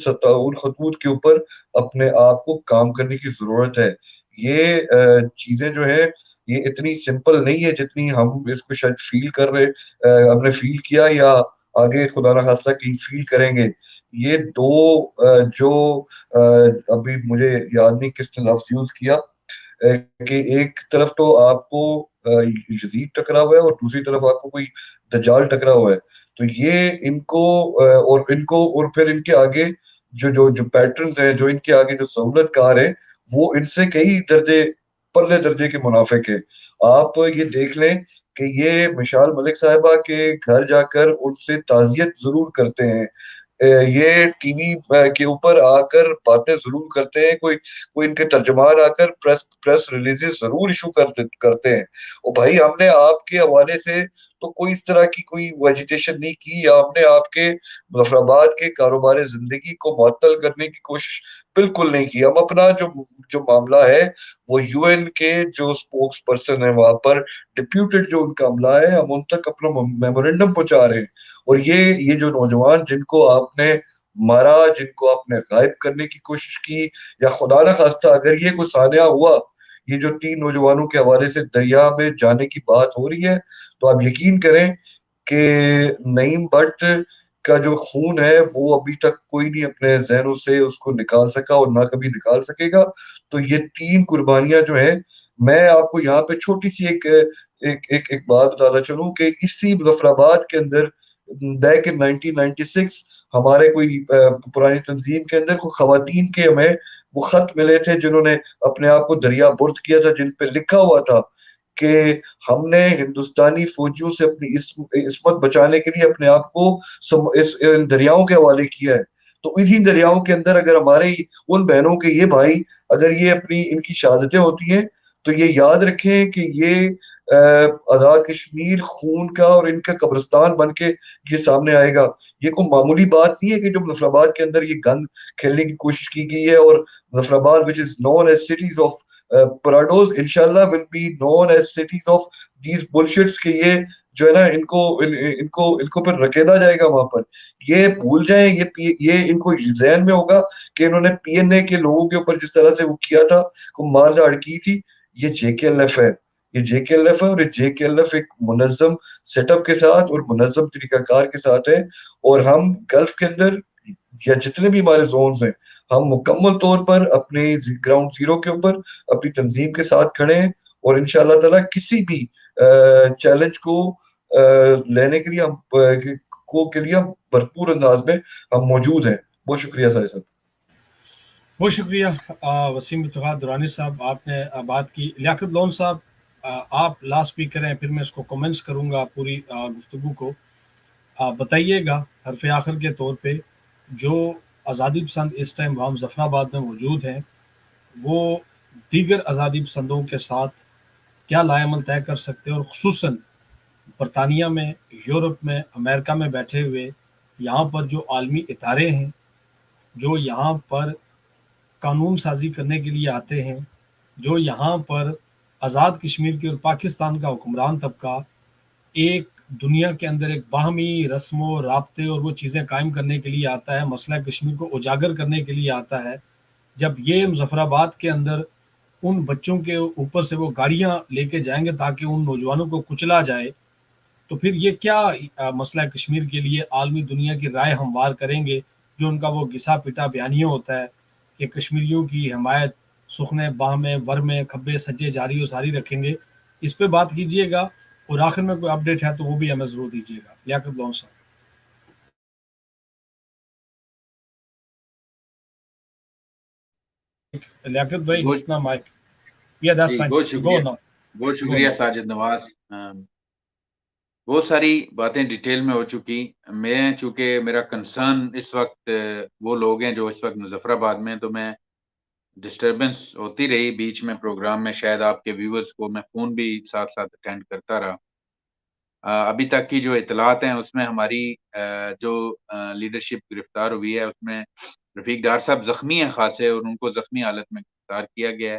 خطوط کے اوپر اپنے آپ کو کام کرنے کی ضرورت ہے. یہ چیزیں جو ہے یہ اتنی سمپل نہیں ہے جتنی ہم اس کو شاید فیل کر رہے، ہم نے فیل کیا یا آگے خدا نہ خواستہ کہیں فیل کریں گے. یہ دو جو ابھی مجھے یاد نہیں کس نے لفظ یوز کیا کہ ایک طرف تو آپ کو یزید ٹکرا ہوا ہے اور دوسری طرف آپ کو کوئی دجال ٹکرا ہوا ہے. تو یہ ان کو اور پھر ان کے آگے جو پیٹرنز ہیں، جو ان کے آگے جو سہولت کار ہیں، وہ ان سے کئی پرلے درجے کے منافق ہیں. آپ یہ دیکھ لیں کہ یہ مشال ملک صاحبہ کے گھر جا کر ان سے تعزیت ضرور کرتے ہیں، یہ ٹی وی کے اوپر آ کر باتیں ضرور کرتے ہیں، کوئی ان کے ترجمان آ کر پریس ریلیزز ضرور ایشو کرتے ہیں. اور بھائی ہم نے آپ کے حوالے سے تو کوئی اس طرح کی کوئی ویجیٹیشن نہیں کی، یا ہم نے آپ کے مظفر آباد کے کاروبار زندگی کو معطل کرنے کی کوشش بالکل نہیں کی. ہم اپنا جو معاملہ ہے وہ یو این کے جو اسپوکس پرسن ہے وہاں پر ڈپیوٹیڈ جو ان کا عملہ ہے، ہم ان تک اپنا میمورینڈم پہنچا رہے ہیں. اور یہ جو نوجوان جن کو آپ نے مارا، جن کو آپ نے غائب کرنے کی کوشش کی، یا خدا نہ خواستہ اگر یہ کوئی سانحہ ہوا، یہ جو 3 نوجوانوں کے حوالے سے دریا میں جانے کی بات ہو رہی ہے، تو آپ یقین کریں کہ نعیم بٹ کا جو خون ہے وہ ابھی تک کوئی نہیں اپنے ذہنوں سے اس کو نکال سکا اور نہ کبھی نکال سکے گا. تو یہ 3 قربانیاں جو ہیں، میں آپ کو یہاں پہ چھوٹی سی ایک بات بتاتا چلوں کہ اسی مظفر آباد کے اندر بیک ان 1996 ہمارے کوئی پرانی تنظیم کے اندر کوئی خواتین کے ہمیں وہ خط ملے تھے جنہوں نے اپنے آپ کو دریا برد کیا تھا، جن پہ لکھا ہوا تھا کہ ہم نے ہندوستانی فوجیوں سے اپنی عصمت بچانے کے لیے اپنے آپ کو ان دریاؤں کے حوالے کیا ہے. تو انہی دریاؤں کے اندر اگر ہمارے ان بہنوں کے یہ بھائی اگر یہ اپنی ان کی شہادتیں ہوتی ہیں، تو یہ یاد رکھیں کہ یہ آزاد کشمیر خون کا اور ان کا قبرستان بن کے یہ سامنے آئے گا. یہ کوئی معمولی بات نہیں ہے کہ جو مظفر آباد کے اندر یہ گند کھیلنے کی کوشش کی گئی ہے. اور مظفر آباد which is known as cities of parados inshallah will be known as cities of these bullshits کہ یہ جو ہے نا ان کو پھر رکیدا جائے گا وہاں پر. یہ بھول جائیں، یہ ان کو ذہن میں ہوگا کہ انہوں نے پی این اے کے لوگوں کے اوپر جس طرح سے وہ کیا تھا، کو مار داڑ کی تھی. یہ جے کے ایل ایف ہے، یہ جے کے ایل ایف ہے، اور یہ جے کے ایل ایف ایک منظم سیٹ اپ کے ساتھ اور منظم طریقہ کار کے ساتھ ہے. اور ہم گلف کے اندر یا جتنے بھی ہمارے زونز ہیں، ہم مکمل طور پر اپنے گراؤنڈ زیرو کے اوپر اپنی تنظیم کے ساتھ کھڑے ہیں، اور انشاءاللہ تعالی کسی بھی چیلنج کو لینے کے لیے ہم بھرپور انداز میں ہم موجود ہیں. بہت شکریہ سارے صاحب. بہت شکریہ وسیم اتحاد درانی صاحب، آپ نے بات کی. لیاقت لون صاحب آپ لاسٹ اسپیک کریں، پھر میں اس کو کمنٹس کروں گا پوری گفتگو کو. بتائیے گا حرف آخر کے طور پہ جو آزادی پسند اس ٹائم وہاں مظفر آباد میں موجود ہیں، وہ دیگر آزادی پسندوں کے ساتھ کیا لائے عمل طے کر سکتے ہیں، اور خصوصاً برطانیہ میں، یورپ میں، امریکہ میں بیٹھے ہوئے یہاں پر جو عالمی ادارے ہیں، جو یہاں پر قانون سازی کرنے کے لیے آتے ہیں، جو یہاں پر آزاد کشمیر کے اور پاکستان کا حکمران طبقہ ایک دنیا کے اندر ایک باہمی رسم و رابطے اور وہ چیزیں قائم کرنے کے لیے آتا ہے، مسئلہ کشمیر کو اجاگر کرنے کے لیے آتا ہے. جب یہ مظفر آباد کے اندر ان بچوں کے اوپر سے وہ گاڑیاں لے کے جائیں گے تاکہ ان نوجوانوں کو کچلا جائے، تو پھر یہ کیا مسئلہ کشمیر کے لیے عالمی دنیا کی رائے ہموار کریں گے؟ جو ان کا وہ گھسا پٹا بیانیہ ہوتا ہے کہ کشمیریوں کی حمایت سخنے باہ میں ور میں کھبے سجے جاری و ساری رکھیں گے. اس پہ بات کیجیے گا، اور آخر میں کوئی اپڈیٹ ہے تو وہ بھی ہمیں ضرور دیجیے گا. لیاقت لون صاحب. لیاقت بھائی اپنا مائک. بہت شکریہ ساجد نواز. بہت ساری باتیں ڈیٹیل میں ہو چکی. میں چونکہ میرا کنسرن اس وقت وہ لوگ ہیں جو اس وقت مظفر آباد میں، تو میں ڈسٹربنس ہوتی رہی بیچ میں پروگرام میں، شاید آپ کے ویورز کو میں فون بھی ساتھ ساتھ اٹینڈ کرتا رہا. ابھی تک کی جو اطلاعات ہیں اس میں ہماری جو لیڈرشپ گرفتار ہوئی ہے اس میں رفیق ڈار صاحب زخمی ہیں خاصے، اور ان کو زخمی حالت میں گرفتار کیا گیا ہے.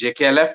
JKLF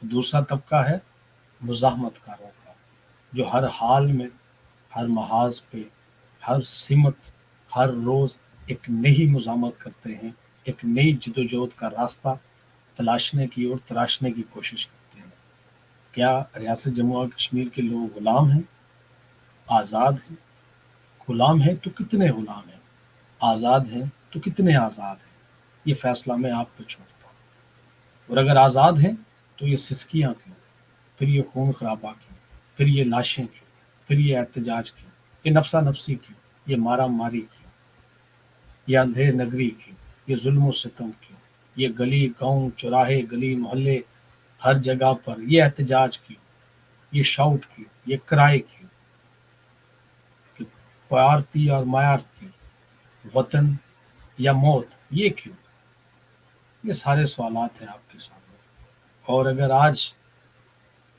دوسرا طبقہ ہے مزاحمت کاروں کا، جو ہر حال میں، ہر محاذ پہ، ہر سمت، ہر روز ایک نئی مزاحمت کرتے ہیں، ایک نئی جدوجہد کا راستہ تلاشنے کی اور تراشنے کی کوشش کرتے ہیں۔ کیا ریاست جموں و کشمیر کے لوگ غلام ہیں؟ آزاد ہیں؟ غلام ہیں تو کتنے غلام ہیں؟ آزاد ہیں تو کتنے آزاد ہیں؟ یہ فیصلہ میں آپ پہ چھوڑتا ہوں۔ اور اگر آزاد ہیں تو یہ سسکیاں کیوں؟ پھر یہ خون خرابہ کیوں؟ پھر یہ لاشیں کیوں؟ پھر یہ احتجاج کیوں؟ یہ نفسا نفسی کیوں؟ یہ مارا ماری کیوں؟ یہ اندھیر نگری کیوں؟ یہ ظلم و ستم کیوں؟ یہ گلی گاؤں چوراہے گلی محلے ہر جگہ پر یہ احتجاج کیوں؟ یہ شاؤٹ کیوں؟ یہ کرائے کیوں؟ کہ پیارتی اور مایارتی، وطن یا موت، یہ کیوں؟ یہ سارے سوالات ہیں آپ کے سامنے۔ اور اگر آج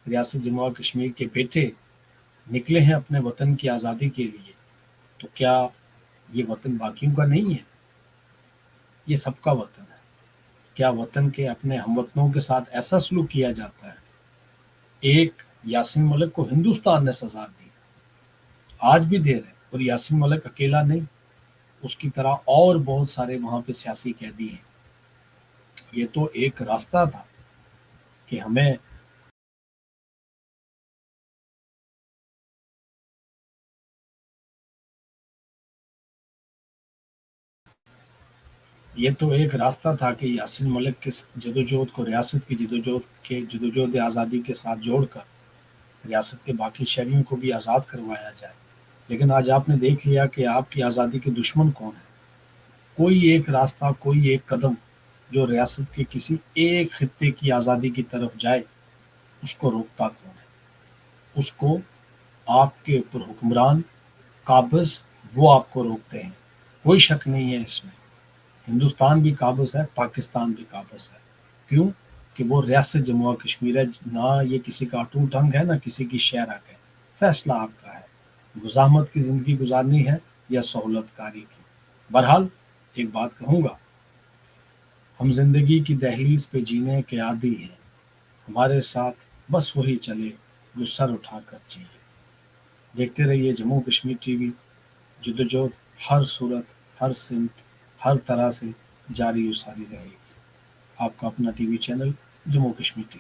ریاست جموں و کشمیر کے بیٹے نکلے ہیں اپنے وطن کی آزادی کے لیے، تو کیا یہ وطن باقیوں کا نہیں ہے؟ یہ سب کا وطن ہے۔ کیا وطن کے اپنے ہم وطنوں کے ساتھ ایسا سلوک کیا جاتا ہے؟ ایک یاسین ملک کو ہندوستان نے سزا دی، آج بھی دے رہے، اور یاسین ملک اکیلا نہیں، اس کی طرح اور بہت سارے وہاں پہ سیاسی قیدی ہیں۔ یہ تو ایک راستہ تھا کہ ہمیں یہ تو ایک راستہ تھا کہ یاسین ملک کے جدوجہد کو ریاست کی جدوجہد آزادی کے ساتھ جوڑ کر ریاست کے باقی شہریوں کو بھی آزاد کروایا جائے۔ لیکن آج آپ نے دیکھ لیا کہ آپ کی آزادی کے دشمن کون ہیں۔ کوئی ایک راستہ، کوئی ایک قدم جو ریاست کے کسی ایک خطے کی آزادی کی طرف جائے، اس کو روکتا کون ہے؟ اس کو آپ کے اوپر حکمران قابض، وہ آپ کو روکتے ہیں، کوئی شک نہیں ہے اس میں۔ ہندوستان بھی قابض ہے، پاکستان بھی قابض ہے۔ کیوں؟ کہ وہ ریاست جموں و کشمیر ہے، نہ یہ کسی کا اٹوٹ انگ ہے، نہ کسی کی شہرک ہے۔ فیصلہ آپ کا ہے، مزاحمت کی زندگی گزارنی ہے یا سہولت کاری کی۔ بہرحال ایک بات کہوں گا، ہم زندگی کی دہلیز پہ جینے کے عادی ہیں، ہمارے ساتھ بس وہی چلے جو سر اٹھا کر جیے۔ دیکھتے رہیے جموں کشمیر ٹی وی، جدوجہد ہر صورت، ہر سمت، ہر طرح سے جاری و ساری رہے گی۔ آپ کا اپنا T V channel Jammu Kashmir T V.